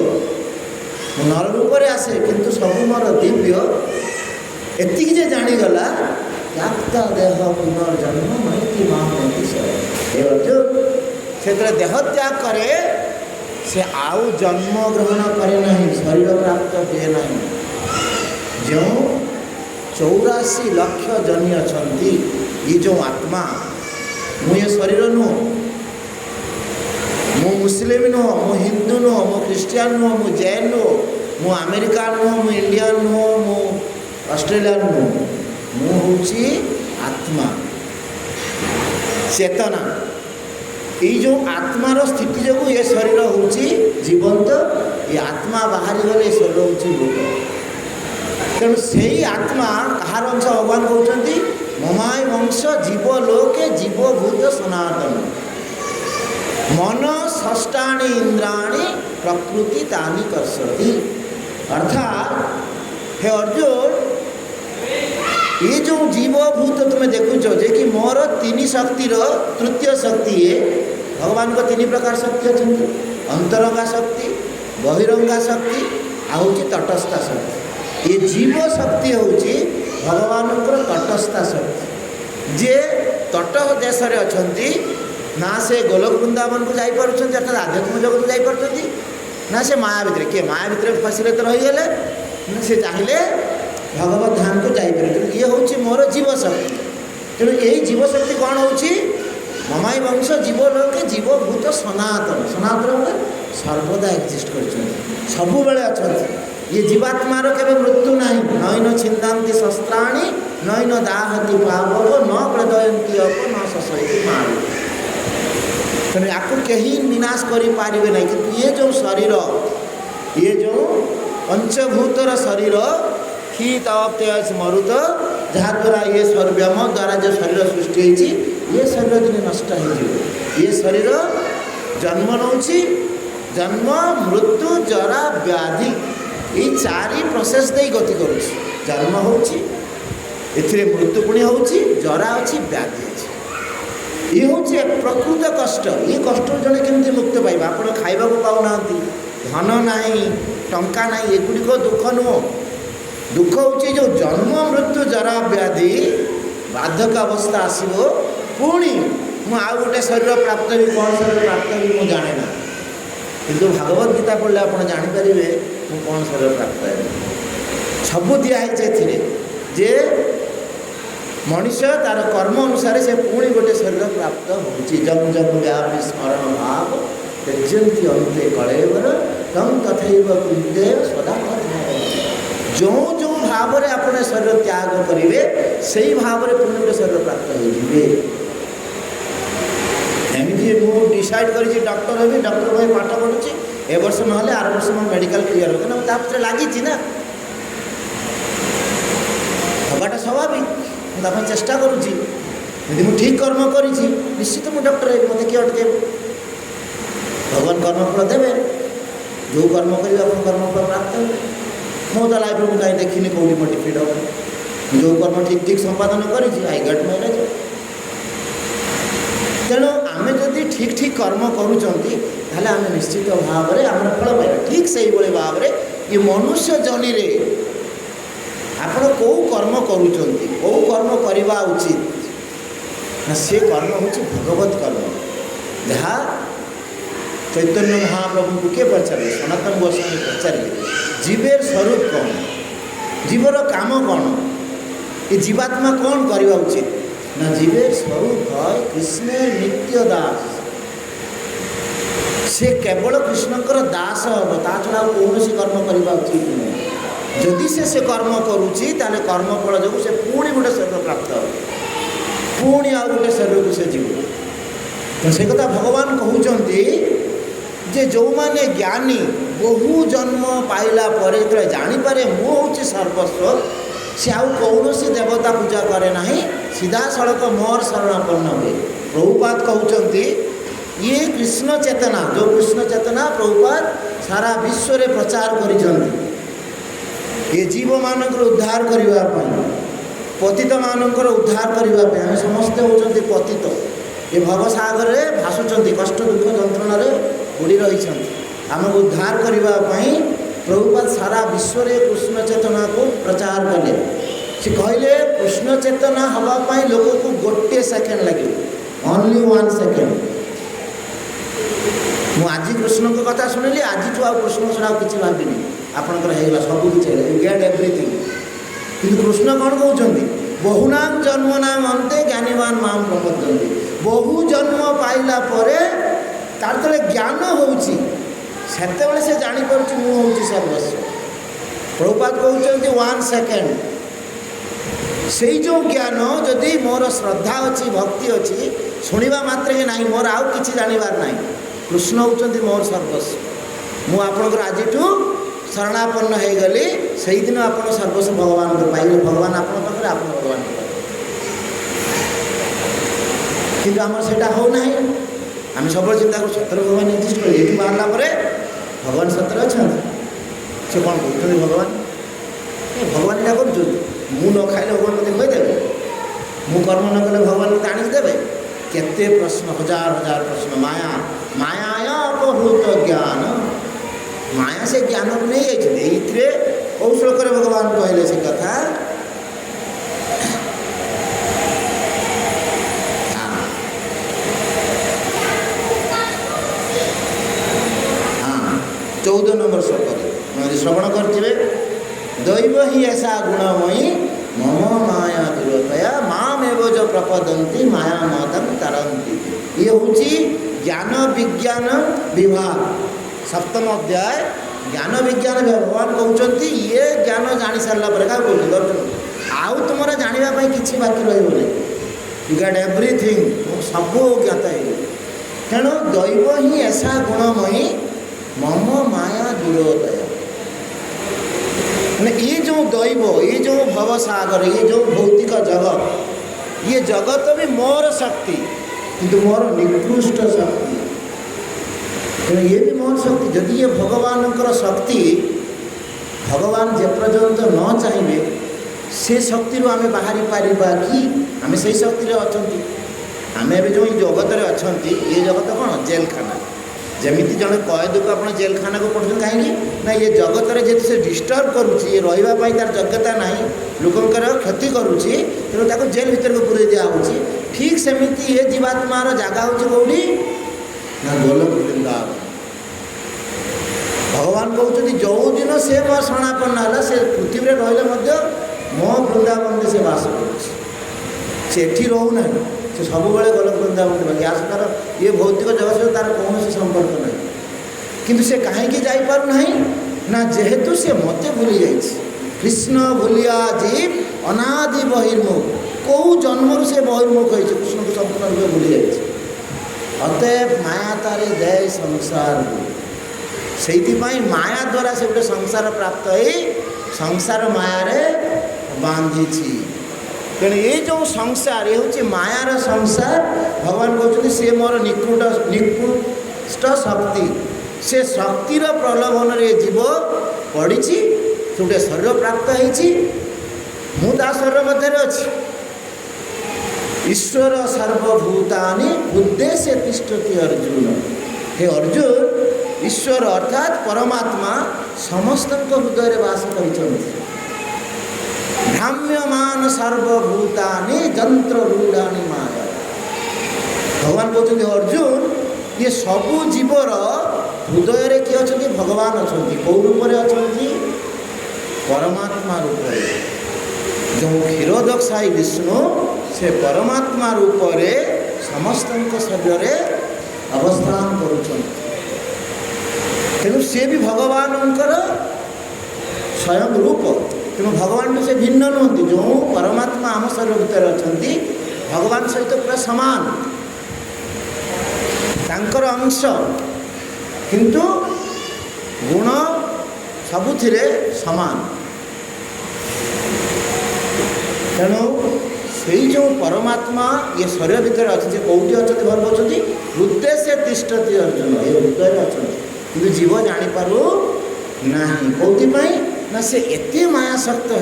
ମୁଁ ନର ରୂପରେ ଆସେ କିନ୍ତୁ ସବୁ ମୋର ଦିବ୍ୟ, ଏତିକି ଯେ ଜାଣିଗଲା ତ୍ୟାକ୍ତ ଦେହ ପୁନର୍ଜନ୍ମ ନଇତି ମାମତି ଶରୀର। ଏ ଅର୍ଜୁନ ସେଥିରେ ଦେହ ତ୍ୟାଗ କରେ, ସେ ଆଉ ଜନ୍ମ ଗ୍ରହଣ କରେ ନାହିଁ, ଶରୀର ପ୍ରାପ୍ତ ହୁଏ ନାହିଁ। ଯେଉଁ 84 ଲକ୍ଷ ଜନି ଅଛନ୍ତି, ये जो आत्मा, मु ये शरीर नुह, मु मुस्लिम नुह, मु हिंदू नुह, मु क्रिश्चियन नुह, मु जैन नुह, मु अमेरिकान नुह, मु इंडियन नुह, मु ऑस्ट्रेलियन नुह, मु हूँ आत्मा चेतना। ये जो आत्मार स्थिति जो ये शरीर हूँ जीवंत, ये आत्मा बाहरी गले शरीर हूँ मृत। तेणु से आत्मा कहार अंश भगवान कहते ममाय वंश जीव लोके जीवभूत सनातन मन षष्ठाणी इंद्राणी प्रकृति तानि कर्षति। अर्थात हे अर्जुन, ये जो जीवभूत तुम्हें देखुच जे कि मोर 3 शक्तिर तृतीय शक्ति है। भगवान को 3 प्रकार शक्ति अच्छी, अंतरंगा शक्ति, बहिरंगा शक्ति आउ तटस्था शक्ति। ये जीव शक्ति हूँ भगवान तटस्था शक्ति। जे तट देश अच्छा ना से गोलोक वृंदावन को जापर अर्थात आध्यात्मिक जगत को जापर, ना से माया भितर किए माया भितर फसिले तो रहीगले, से चाहिए भगवत धाम को जापर। ये हूँ मोर जीव शक्ति। तेणु यही जीव शक्ति कौन हो ममाई वंश जीव लोके जीवभूत सनातन। सनातन सर्वदा एक्जिस्ट कर सबु बेले अच्छा। ये जीवात्मार केवे मृत्यु नहीं, नैन छिंदांति शस्त्राणी नैन दाहति पावक न प्रदयंती अप न शशयति मारु। तेणु या कहीं विनाश करें नहीं। कि ये जो शरीर, ये जो पंचभूतर शरीर क्षी तप तेज मरुत, जहाद्वारा ये व्योम द्वारा जो शरीर सृष्टि होती, ये शरीर दिन नष्ट हो। ये शरीर जन्म नौ, जन्म मृत्यु जरा व्याधि, ये 4 प्रोसेस दे गति करुँ। जन्म हो, मृत्यु पुणी हो, जरा अच्छी व्याधि अच्छी। ये हूँ प्रकृत कष्ट। ये कष्ट जड़े केमती मुक्त पाइब? आप खाइबा को पाऊना, धन ना, टंका ना, एगुड़िक दुख नुह। दुख हूँ जो जन्म मृत्यु जरा व्याधि बाधक अवस्था आसो, पुणी मुझे गोटे शरीर प्राप्त भी, कौन शरीर प्राप्त भी मुझे जाने ना। किंतु भागवत गीता पढ़ले आप जानीपर मु कौन शरीर प्राप्त है। सबू दिखाई जे मनीष तार कर्म अनुसार से पुणी गोटे शरीर प्राप्त हो। जम जम व्यापी स्मरण भाव त्यजंती अंते कलेवर तम तथैव कुंते सदा कथा। जो जो भाव में अपने शरीर त्याग करेंगे से ही भाव में पुणी गोटे शरीर प्राप्त हो। एमती मुझे डिसाइड कर डॉक्टर हेबी, डॉक्टर भाई पाठ पढ़ुची, ए वर्ष ना आर वर्ष मोर मेडिकल क्लियर हो, ना मुझे लगी ना हवाटा स्वाभाविक। मुझे चेष्टा करुँची, यदि मुझे ठीक कर्म करी निश्चित मुझे डॉक्टर है, मत किए अटके? भगवान कर्मफल देवे, जो कर्म करेंगे आप कर्मफल प्राप्त हो। मो तो लाइफ में कहीं देखनी कौटी मोर डिफिट हो। जो कर्म ठीक ठीक संपादन करी आई गेट मैरेज। तेणु आम जदि ठीक ठीक कर्म करुँच आम निश्चित भाव में आम फल पाइबा। ठीक से भाव में ये मनुष्य जनी रे आपण कौ कर्म करुँच, कौ कर्म करवा उचित ना, से कर्म हूँ भगवत कर्म। जहाँ चैतन्य महाप्रभु को किए पचारे, सनातन गोस्वामी पचारे जीवेर स्वरूप कौन, जीवर काम कौन, ये जीवात्मा कौन करवा उचित ना? जीवेर स्वरूप है कृष्णेर नित्य दास। से केवल कृष्णकर दास हम, ता छड़ा कौन कर्म करवा उचित नुह। जदि से कर्म करुँची ताले कर्मफल जो से पुणी गोटे शरीर प्राप्त हो, पुणी आ गोटे शरीर को से जीव। तो से कथा भगवान कहते जे जो माने ज्ञानी बहु जन्म पाइला परे जो जानीपे मु हूँ सर्वस्व, से आउ कौन देवता पूजा करे ना, सीधा सड़क मोर शरणापन्न हुए। प्रभुपाद कहते ये कृष्ण चेतना, जो कृष्ण चेतना प्रभुपाद सारा विश्व रे प्रचार कर ये जीव मान उद्धार करने ପତିତମାନଙ୍କର ଉଦ୍ଧାର କରିବା ପାଇଁ ଆମେ ସମସ୍ତେ ହେଉଛନ୍ତି ପତିତ। ଏ ଭବସାଗରରେ ଭାସୁଛନ୍ତି, କଷ୍ଟ ଦୁଃଖ ଯନ୍ତ୍ରଣାରେ ବୁଡ଼ି ରହିଛନ୍ତି। ଆମକୁ ଉଦ୍ଧାର କରିବା ପାଇଁ ପ୍ରଭୁପାଦ ସାରା ବିଶ୍ୱରେ କୃଷ୍ଣ ଚେତନାକୁ ପ୍ରଚାର କଲେ। ସେ କହିଲେ କୃଷ୍ଣ ଚେତନା ହେବା ପାଇଁ ଲୋକକୁ ଗୋଟିଏ ସେକେଣ୍ଡ ଲାଗିବ, ଓନ୍ଲି 1 ସେକେଣ୍ଡ। ମୁଁ ଆଜି କୃଷ୍ଣଙ୍କ କଥା ଶୁଣିଲି, ଆଜିଠୁ ଆଉ କୃଷ୍ଣ ଛଡ଼ା ଆଉ କିଛି ଭାବିନି, ଆପଣଙ୍କର ହେଇଗଲା, ସବୁ କିଛି ହେଲା, ୟୁ ଗେଟ୍ ଏଭ୍ରିଥିଙ୍ଗ। କିନ୍ତୁ କୃଷ୍ଣ କ'ଣ କହୁଛନ୍ତି? ବହୁନାମ ଜନ୍ମ ନାମ ଅନ୍ତେ ଜ୍ଞାନୀବାନ ମାମ ପ୍ରପଦ୍ୟନ୍ତି। ବହୁ ଜନ୍ମ ପାଇଲା ପରେ ତାର ଯେତେବେଳେ ଜ୍ଞାନ ହେଉଛି ସେତେବେଳେ ସେ ଜାଣିପାରୁଛି ମୁଁ ହେଉଛି ସର୍ବସ୍ୱ। ପ୍ରଭୁପାଦ କହୁଛନ୍ତି 1 ସେକେଣ୍ଡ। ସେଇ ଯେଉଁ ଜ୍ଞାନ ଯଦି ମୋର ଶ୍ରଦ୍ଧା ଅଛି, ଭକ୍ତି ଅଛି, ଶୁଣିବା ମାତ୍ରକେ ନାହିଁ, ମୋର ଆଉ କିଛି ଜାଣିବାର ନାହିଁ, କୃଷ୍ଣ ହେଉଛନ୍ତି ମୋର ସର୍ବସ୍ୱ। ମୁଁ ଆପଣଙ୍କର ଆଜିଠୁ ଶରଣାପନ୍ନ ହେଇଗଲି, ସେଇଦିନ ଆପଣ ସର୍ବସ୍ୱ ଭଗବାନଙ୍କୁ ପାଇବେ। ଭଗବାନ ଆପଣଙ୍କ ପାଖରେ, ଆପଣ ଭଗବାନଙ୍କ ପାଖରେ। କିନ୍ତୁ ଆମର ସେଇଟା ହେଉନାହିଁ। ଆମେ ସବୁବେଳେ ଚିନ୍ତା କରୁ ସତରେ ଭଗବାନ ଏକ୍ଜିଷ୍ଟ କରେ। ଏଇଠୁ ବାହାରିଲା ପରେ ଭଗବାନ ସତରେ ଅଛନ୍ତି। ସେ କ'ଣ କହୁଛନ୍ତି? ଭଗବାନ ଏଇଟା କରୁଛନ୍ତି। ମୁଁ ନ ଖାଇଲେ ଭଗବାନ ମୋତେ ଖୁଆଇଦେବେ, ମୁଁ କର୍ମ ନ କଲେ ଭଗବାନ ମୋତେ ଆଣିକି ଦେବେ। କେତେ ପ୍ରଶ୍ନ, ହଜାର ହଜାର ପ୍ରଶ୍ନ। ମାୟା ଅପହୃତ ଜ୍ଞାନ। ମାୟା ସେ ଜ୍ଞାନକୁ ନେଇଯାଇଛନ୍ତି। ଏଇଥିରେ କେଉଁ ଶ୍ଲୋକରେ ଭଗବାନ କହିଲେ ସେ କଥା? 14 নম্বর শ্লোকରେ ଶ୍ରବଣ କରିଥିବେ। ଦୈବ ହି ଏସା ଗୁଣମୟୀ ମମ ମାୟା ଦୂରତୟା ମାମେବ ଯ ପ୍ରପଦନ୍ତି ମାୟା ମଦଂ ତରନ୍ତି। ଇଏ ହେଉଛି ଜ୍ଞାନ ବିଜ୍ଞାନ ବିଭାଗ, 7ମ ଅଧ୍ୟାୟ ଜ୍ଞାନ ବିଜ୍ଞାନ ବିଭାଗ। ଭଗବାନ କହୁଛନ୍ତି ଇଏ ଜ୍ଞାନ ଜାଣି ସାରିଲା ପରେ କାହା କହୁଛନ୍ତି? ଅର୍ଜୁନ, ଆଉ ତୁମର ଜାଣିବା ପାଇଁ କିଛି ବାକି ରହିବନି। ୟୁ ଗେଟ୍ ଏଭ୍ରିଥିଙ୍ଗ, ସବୁ ଜ୍ଞାତ ହେଇଗଲେ। ତେଣୁ ଦୈବ ହିଁ ଏସା ଗୁଣମୟୀ ମମ ମାୟା ଦୂରତୟା। ମାନେ ये जो दैव, ये जो भवसागर, ये जो भौतिक जगत, ये जगत भी मोर शक्ति, किंतु मोर निकृष्ट शक्ति। तेणु ये भी मोर शक्ति। जदि ये भगवान शक्ति, भगवान जे पर्यंत न चाहिए से शक्ति आम बाहरी पारिबा कि? आम से शक्ति अच्छा आम ए जो जगत अच्छा, ये जगत कौन? जेलखाना। जमीती जड़े कैद को आप जेलखाना को पढ़ुन कहीं ना, ये जगत में जेत से डिस्टर्ब करुच्ची, ये रही तार योग्यता ना, लोकंर क्षति करुच्ची, तेणु ताको जेल भीतर को पूरे दिखाई। ठीक सेमती ये जीवात्मार जगह हूँ कौटी ना? गोलोक वृंदावन। भगवान कहते जो दिन से मोर शरणापन्न है से पृथ्वी रही मो वृंदावन से बास कर रोना, से सब बड़े गोलोक वृंदावन ग्यास तार ये भौतिक जगत सहित तार कौन संपर्क ना। किंतु से कहीं जापर ना, जेहेतु से मत भूली जा कृष्ण भूलिया जीव अनादि बहिर्मुख। कौ जन्म से बहिर्मुख हो कृष्ण को संपूर्ण रूप भूली जा। अतएव माया तारे जय संसार से माया द्वारा से गोटे संसार प्राप्त हो संसार माया बांधी। तेणु ये जो संसार ये हूँ मायार संसार। भगवान कहते से मोर निकृष्ट शक्ति, से शक्तिर प्रलोभन रे जीव पड़ी, से गोटे शरीर प्राप्त होती, मुझा शरीर मध्य अच्छी। ईश्वर सर्वभूतानि उद्देश्य तिष्ठति अर्जुन। हे अर्जुन, ईश्वर अर्थात परमात्मा समस्त हृदय बास कर। भ्राम्यमान सर्वभूतानि जंत्र रूढ़ानि माया। भगवान कहते अर्जुन, ये सबू जीवर हृदय रे किए अच्छा? भगवान अच्छा। कौ रूप में अच्छा? परमात्मा रूप। जो क्षीरोदक्षाई विष्णु से परमात्मा रूप में समस्त शरीर में अवस्थान करुछन। तेणु सी भी भगवान स्वयं रूप। तेणु भगवान से भिन्न नुहति। जो परमात्मा आम शरीर भितर अच्छा भगवान सहित पूरा समान, तांकर अंश, किंतु गुण सबुथिरे समान। तेणु से जो परमात्मा ये शरीर भितर अच्छे कौटी अच्छा भर पाँच? हृदय से तिष्ठति अर्जुन। ये हृदय अच्छा, कि जीव जापारू ना। कौपाई ना से एत मायाशक्त हो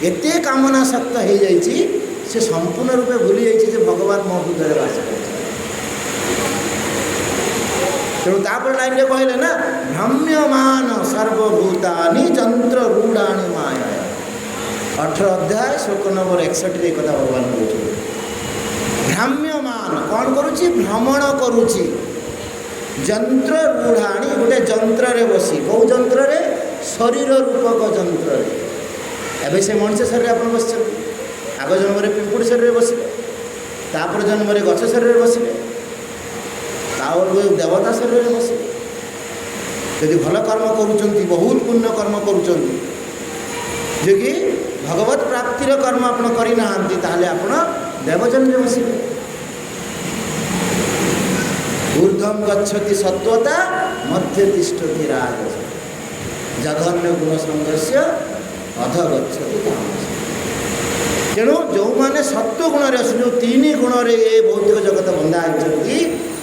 ଏତେ କାମନାସକ୍ତ ହେଇଯାଇଛି ସେ ସମ୍ପୂର୍ଣ୍ଣ ରୂପେ ଭୁଲି ଯାଇଛି ଯେ ଭଗବାନ ମୋ ହୃଦୟରେ ବାସ କରୁଛନ୍ତି। ତେଣୁ ତାପରେ ଲାଇନରେ କହିଲେ ନା, ଭ୍ରମ୍ୟମାନ ସର୍ବଭୂତାନି ଯନ୍ତ୍ର ରୂଢ଼ାଣି ମାୟା। 18 ଅଧ୍ୟାୟ ଶ୍ଲୋକ ନମ୍ବର 61 ଏ କଥା ଭଗବାନ କହୁଛନ୍ତି। ଭ୍ରାମ୍ୟମାନ କ'ଣ କରୁଛି? ଭ୍ରମଣ କରୁଛି। ଯନ୍ତ୍ର ରୂଢ଼ାଣି, ଗୋଟେ ଯନ୍ତ୍ରରେ ବସି। କେଉଁ ଯନ୍ତ୍ରରେ? ଶରୀର ରୂପକ ଯନ୍ତ୍ରରେ। ଏବେ ସେ ମଣିଷ ଶରୀରରେ ଆପଣ ବସିଛନ୍ତି, ଆଗ ଜନ୍ମରେ ପିମ୍ପୁଡ଼ି ଶରୀରରେ ବସିବେ, ତାପରେ ଜନ୍ମରେ ଗଛ ଶରୀରରେ ବସିବେ, ତାପରେ ଦେବତା ଶରୀରରେ ବସିବେ। ଯଦି ଭଲ କର୍ମ କରୁଛନ୍ତି, ବହୁତ ପୁଣ୍ୟ କର୍ମ କରୁଛନ୍ତି, ଯେ କି ଭଗବତ ପ୍ରାପ୍ତିର କର୍ମ ଆପଣ କରିନାହାନ୍ତି, ତାହେଲେ ଆପଣ ଦେବଜନରେ ବସିବେ। ঊର୍ଧ୍ୱଂ ଗଚ୍ଛତି ସତ୍ତ୍ୱତା ମଧ୍ୟ ତିଷ୍ଠତି ରାଜସ ଜଘନ୍ୟ ଗୁଣ ସଂଘର୍ଷ ଅଧ ଗଚ୍ଛତି ତାମସ। ତେଣୁ ଯେଉଁମାନେ ସତ୍ତ୍ୱ ଗୁଣରେ ଅଛନ୍ତି, ଯେଉଁ 3 ଗୁଣରେ ଏ ଭୌତିକ ଜଗତ ବନ୍ଧା ହେଇଛନ୍ତି,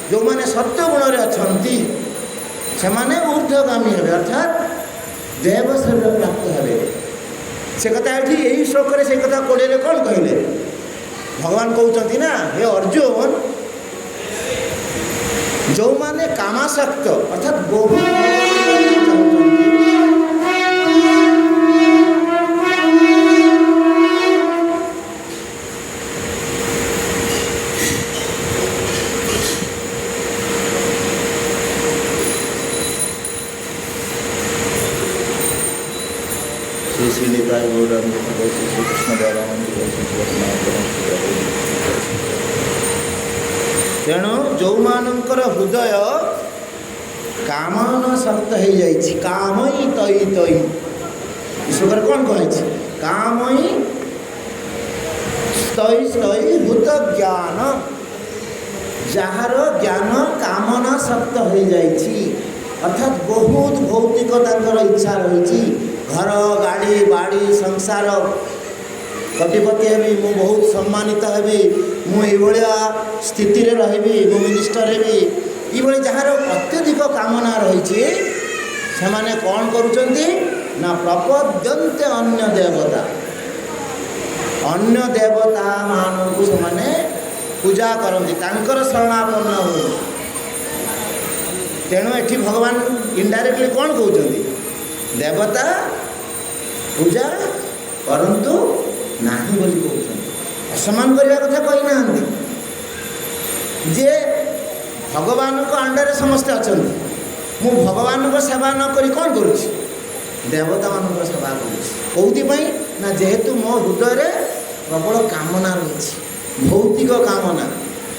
ଯେଉଁମାନେ ସତ୍ତ୍ୱ ଗୁଣରେ ଅଛନ୍ତି ସେମାନେ ଊର୍ଦ୍ଧ୍ୱଗାମୀ ହେବେ, ଅର୍ଥାତ୍ ଦେବ ଶରୀର ପ୍ରାପ୍ତ ହେବେ। ସେ କଥା ଏଠି ଏହି ଶ୍ଲୋକରେ ସେ କଥା 20ରେ କ'ଣ କହିଲେ? ଭଗବାନ କହୁଛନ୍ତି ନା, ହେ ଅର୍ଜୁନ, ଯେଉଁମାନେ କାମାସକ୍ତ ଅର୍ଥାତ୍ ବହୁ श्रीनिताय गौरांग श्री कृष्ण देवानंद। ତେଣୁ ଯେଉଁମାନଙ୍କର ହୃଦୟ କାମନାସକ୍ତ ହେଇଯାଇଛି, କାମଇ ତଇ ତଇ, ଈଶ୍ୱର କ'ଣ କହିଛି? କାମଇ ସ୍ତଇ ସ୍ତଇ ଭୂତ ଜ୍ଞାନ, ଯାହାର ଜ୍ଞାନ କାମନାସକ୍ତ ହେଇଯାଇଛି, ଅର୍ଥାତ୍ ବହୁତ ଭୌତିକ ତାଙ୍କର ଇଚ୍ଛା ରହିଛି। ଘର, ଗାଡ଼ି, ବାଡ଼ି, ସଂସାର, କୋଟିପତି ହେବି, ମୁଁ ବହୁତ ସମ୍ମାନିତ ହେବି, ମୁଁ ଏଇଭଳିଆ ସ୍ଥିତିରେ ରହିବି, ମୁଁ ମିନିଷ୍ଟର ହେବି, ଏଇଭଳି ଯାହାର ଅତ୍ୟଧିକ କାମନା ରହିଛି, ସେମାନେ କ'ଣ କରୁଛନ୍ତି ନା ପ୍ରପଦ୍ୟନ୍ତେ ଅନ୍ୟ ଦେବତା, ଅନ୍ୟ ଦେବତାମାନଙ୍କୁ ସେମାନେ ପୂଜା କରନ୍ତି, ତାଙ୍କର ଶରଣାପନ୍ନ ହୁଅନ୍ତି। ତେଣୁ ଏଠି ଭଗବାନ ଇନଡାଇରେକ୍ଟଲି କ'ଣ କହୁଛନ୍ତି? ଦେବତା ପୂଜା କରନ୍ତୁ ନାହିଁ ବୋଲି କହୁଛନ୍ତି। ଅସମ୍ମାନ କରିବା କଥା କହିନାହାନ୍ତି। ଯେ ଭଗବାନଙ୍କ ଅଣ୍ଡରରେ ସମସ୍ତେ ଅଛନ୍ତି, ମୁଁ ଭଗବାନଙ୍କ ସେବା ନ କରି କ'ଣ କରୁଛି? ଦେବତାମାନଙ୍କର ସେବା କରୁଛି। କେଉଁଥିପାଇଁ ନା ଯେହେତୁ ମୋ ହୃଦୟରେ ପ୍ରବଳ କାମନା ରହିଛି, ଭୌତିକ କାମନା।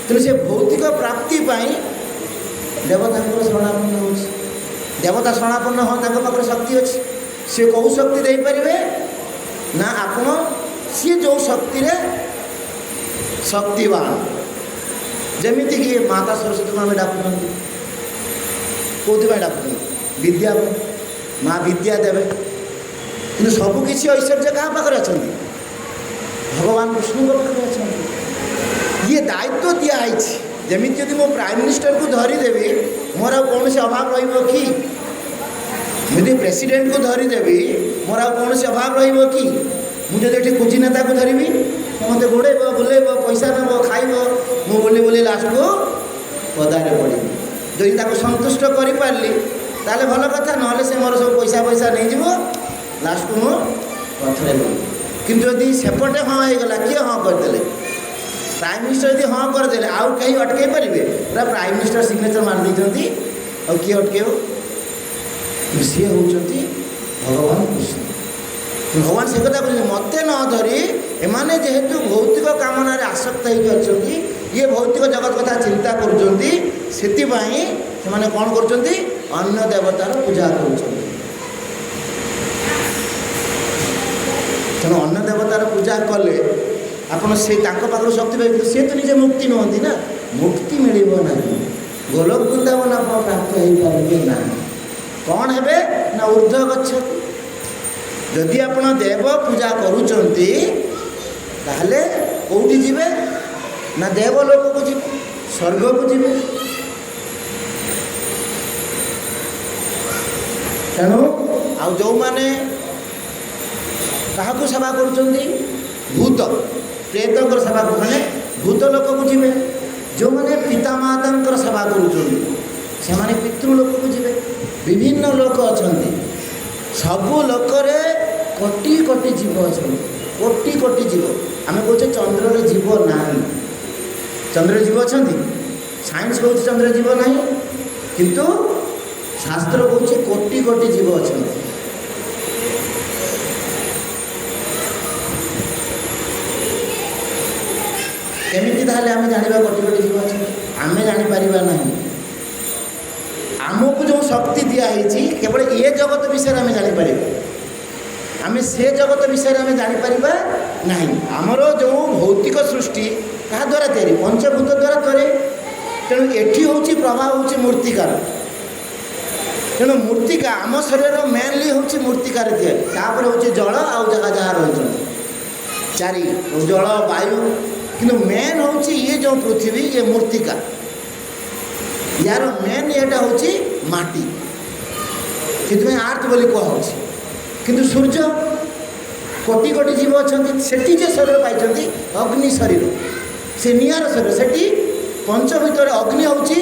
ତେଣୁ ସେ ଭୌତିକ ପ୍ରାପ୍ତି ପାଇଁ ଦେବତାଙ୍କର ଶରଣାପନ୍ନ ହେଉଛି। ଦେବତା ଶରଣାପନ୍ନ ହଁ, ତାଙ୍କ ପାଖରେ ଶକ୍ତି ଅଛି। ସେ କେଉଁ ଶକ୍ତି ଦେଇପାରିବେ ନା ଆପଣ ସିଏ ଯେଉଁ ଶକ୍ତିରେ ଶକ୍ତିବାନ, ଯେମିତିକି ମାତା ସରସ୍ୱତୀକୁ ଆମେ ଡାକୁଛନ୍ତି, କେଉଁଥିପାଇଁ ଡାକୁଛନ୍ତି? ବିଦ୍ୟା, ମା ବିଦ୍ୟା ଦେବେ। କିନ୍ତୁ ସବୁକିଛି ଐଶ୍ୱର୍ଯ୍ୟ କାହା ପାଖରେ ଅଛନ୍ତି? ଭଗବାନ କୃଷ୍ଣଙ୍କ ପାଖରେ ଅଛନ୍ତି। ଇଏ ଦାୟିତ୍ୱ ଦିଆହେଇଛି। ଯେମିତି ଯଦି ମୁଁ ପ୍ରାଇମ୍ ମିନିଷ୍ଟରକୁ ଧରିଦେବି, ମୋର ଆଉ କୌଣସି ଅଭାବ ରହିବ କି? ଯଦି ପ୍ରେସିଡେଣ୍ଟକୁ ଧରିଦେବି, ମୋର ଆଉ କୌଣସି ଅଭାବ ରହିବ କି? ମୁଁ ଯଦି ଏଠି କୁଜି ନେତାକୁ ଧରିବି, ମୋତେ ଗୋଡ଼େଇବ, ବୁଲେଇବ, ପଇସା ନେବ, ଖାଇବ, ମୁଁ ବୁଲି ବୁଲି ଲାଷ୍ଟକୁ ପଦାରେ ପଡ଼ିବି। ଯଦି ତାକୁ ସନ୍ତୁଷ୍ଟ କରିପାରିଲି ତାହେଲେ ଭଲ କଥା, ନହେଲେ ସେ ମୋର ସବୁ ପଇସା ନେଇଯିବ, ଲାଷ୍ଟକୁ ମୁଁ ପଥରେ ପଡ଼ିବି। କିନ୍ତୁ ଯଦି ସେପଟେ ହଁ ହେଇଗଲା, କିଏ ହଁ କରିଦେଲେ? ପ୍ରାଇମ୍ ମିନିଷ୍ଟର ଯଦି ହଁ କରିଦେଲେ, ଆଉ କେହି ଅଟକାଇ ପାରିବେ? ପୁରା ପ୍ରାଇମ୍ ମିନିଷ୍ଟର ସିଗ୍ନେଚର ମାରିଦେଇଛନ୍ତି, ଆଉ କିଏ ଅଟକାଇବ? ସିଏ ହେଉଛନ୍ତି ଭଗବାନ କୃଷ୍ଣ। ଭଗବାନ ସେ କଥା କହୁଛନ୍ତି, ମୋତେ ନ ଧରି ଏମାନେ ଯେହେତୁ ଭୌତିକ କାମନାରେ ଆସକ୍ତ ହେଇକି ଅଛନ୍ତି, ଇଏ ଭୌତିକ ଜଗତ କଥା ଚିନ୍ତା କରୁଛନ୍ତି, ସେଥିପାଇଁ ସେମାନେ କ'ଣ କରୁଛନ୍ତି? ଅନ୍ୟ ଦେବତାର ପୂଜା କରୁଛନ୍ତି। ତେଣୁ ଅନ୍ୟ ଦେବତାର ପୂଜା କଲେ ଆପଣ ସେ ତାଙ୍କ ପାଖରୁ ଶକ୍ତି ପାଇବେ, କିନ୍ତୁ ସେ ତ ନିଜେ ମୁକ୍ତି ନୁହନ୍ତି ନା, ମୁକ୍ତି ମିଳିବ ନାହିଁ। ଗୋଲୋକ ବୃନ୍ଦାବନ ଆପଣ ପ୍ରାପ୍ତ ହେଇପାରିବେ ନାହିଁ। କ'ଣ ହେବେ ନା ଊର୍ଦ୍ଧ୍ୱ ଗଚ୍ଛତି। ଯଦି ଆପଣ ଦେବ ପୂଜା କରୁଛନ୍ତି ତାହେଲେ କେଉଁଠି ଯିବେ ନା ଦେବଲୋକକୁ ଯିବେ, ସ୍ୱର୍ଗକୁ ଯିବେ। ତେଣୁ ଆଉ ଯେଉଁମାନେ କାହାକୁ ସେବା କରୁଛନ୍ତି? ଭୂତ ପ୍ରେତଙ୍କର ସେବା ମାନେ ଭୂତ ଲୋକକୁ ଯିବେ। ଯେଉଁମାନେ ପିତାମାତାଙ୍କର ସେବା କରୁଛନ୍ତି ସେମାନେ ପିତୃ ଲୋକକୁ ଯିବେ। ବିଭିନ୍ନ ଲୋକ ଅଛନ୍ତି। ସବୁ ଲୋକରେ କୋଟି କୋଟି ଜୀବ ଅଛନ୍ତି, କୋଟି କୋଟି ଜୀବ। ଆମେ କହୁଛେ ଚନ୍ଦ୍ରରେ ଜୀବ ନାହିଁ। ଚନ୍ଦ୍ରରେ ଜୀବ ଅଛନ୍ତି? ସାଇନ୍ସ କହୁଛି ଚନ୍ଦ୍ରରେ ଜୀବ ନାହିଁ, କିନ୍ତୁ ଶାସ୍ତ୍ର କହୁଛି କୋଟି କୋଟି ଜୀବ ଅଛନ୍ତି। କେମିତି ତାହେଲେ ଆମେ ଜାଣିବା କୋଟି କୋଟି ଜୀବ ଅଛନ୍ତି? ଆମେ ଜାଣିପାରିବା ନାହିଁ। ଆମକୁ ଯେଉଁ ଶକ୍ତି ଦିଆହେଇଛି କେବଳ ଏ ଜଗତ ବିଷୟରେ ଆମେ ଜାଣିପାରିବା, ଆମେ ସେ ଜଗତ ବିଷୟରେ ଆମେ ଜାଣିପାରିବା ନାହିଁ। ଆମର ଯେଉଁ ଭୌତିକ ସୃଷ୍ଟି କାହା ଦ୍ୱାରା ତିଆରି? ପଞ୍ଚଭୂତ ଦ୍ୱାରା ତିଆରି। ତେଣୁ ଏଠି ହେଉଛି ପ୍ରଭାବ ହେଉଛି ମୂର୍ତ୍ତିକାର। ତେଣୁ ମୂର୍ତ୍ତିକା ଆମ ଶରୀରର ମେନଲି ହେଉଛି ମୂର୍ତ୍ତିକାରେ ତିଆରି। ତାପରେ ହେଉଛି ଜଳ ଆଉ ଯାହା ଯାହା ରହିଛନ୍ତି ଚାରି, ଜଳ ବାୟୁ। କିନ୍ତୁ ମେନ୍ ହେଉଛି ଇଏ ଯେଉଁ ପୃଥିବୀ, ଇଏ ମୂର୍ତ୍ତିକା। ୟାର ମେନ୍ ଏଇଟା ହେଉଛି ମାଟି, ସେଥିପାଇଁ ଆର୍ଥ ବୋଲି କୁହାହେଉଛି। କିନ୍ତୁ ସୂର୍ଯ୍ୟ, କୋଟି କୋଟି ଜୀବ ଅଛନ୍ତି। ସେଠି ଯେ ଶରୀର ପାଇଛନ୍ତି ଅଗ୍ନି ଶରୀର, ସେ ନିଆର ଶରୀର। ସେଠି ପଞ୍ଚ ଭିତରେ ଅଗ୍ନି ହେଉଛି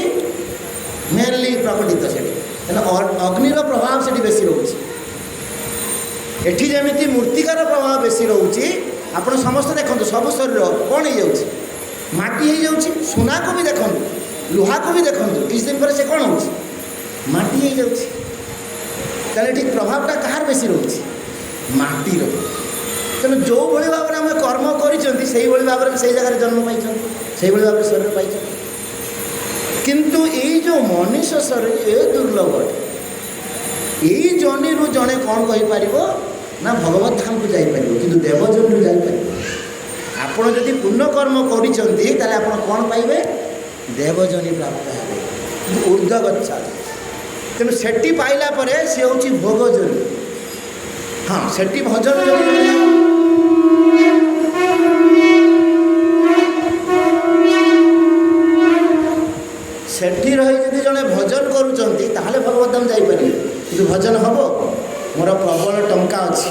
ମେନଲି ପ୍ରକଟିତ ସେଠି। ତେଣୁ ଅଗ୍ନିର ପ୍ରଭାବ ସେଠି ବେଶୀ ରହୁଛି। ଏଠି ଯେମିତି ମୂର୍ତ୍ତିକାର ପ୍ରଭାବ ବେଶୀ ରହୁଛି। ଆପଣ ସମସ୍ତେ ଦେଖନ୍ତୁ, ସବୁ ଶରୀର କ'ଣ ହେଇଯାଉଛି? ମାଟି ହେଇଯାଉଛି। ସୁନାକୁ ବି ଦେଖନ୍ତୁ, ଲୁହାକୁ ବି ଦେଖନ୍ତୁ, କିଛି ଦିନ ପରେ ସେ କ'ଣ ହେଉଛି? ମାଟି ହେଇଯାଉଛି। ତାହେଲେ ଏଠି ପ୍ରଭାବଟା କାହାର ବେଶୀ ରହୁଛି? ମାଟିର। ତେଣୁ ଯେଉଁଭଳି ଭାବରେ ଆମେ କର୍ମ କରିଛନ୍ତି ସେଇଭଳି ଭାବରେ ସେଇ ଜାଗାରେ ଜନ୍ମ ପାଇଛନ୍ତି, ସେଇଭଳି ଭାବରେ ଶରୀର ପାଇଛନ୍ତି। କିନ୍ତୁ ଏଇ ଯେଉଁ ମଣିଷ ଶରୀର ଏ ଦୁର୍ଲଭ। ଏଇ ଜନିରୁ ଜଣେ କ'ଣ କହିପାରିବ ନା ଭଗବତ ଧାମକୁ ଯାଇପାରିବ, କିନ୍ତୁ ଦେବଜନରୁ ଯାଇପାରିବ। ଆପଣ ଯଦି ପୁଣ୍ୟକର୍ମ କରିଛନ୍ତି ତାହେଲେ ଆପଣ କ'ଣ ପାଇବେ? ଦେବଜନି ପ୍ରାପ୍ତ ହେବେ, ଉର୍ଦ୍ଧ୍ୱ ଗଚ୍ଛାମି। ତେଣୁ ସେଠି ପାଇଲା ପରେ ସେ ହେଉଛି ଭୋଗଜନି। ହଁ, ସେଠି ଭଜନ ଜନି। ସେଠି ରହି ଯଦି ଜଣେ ଭଜନ କରୁଛନ୍ତି ତାହେଲେ ଭଗବତ ଧାମ ଯାଇପାରିବେ। କିନ୍ତୁ ଭଜନ ହେବ? ମୋର ପ୍ରବଳ ଟଙ୍କା ଅଛି।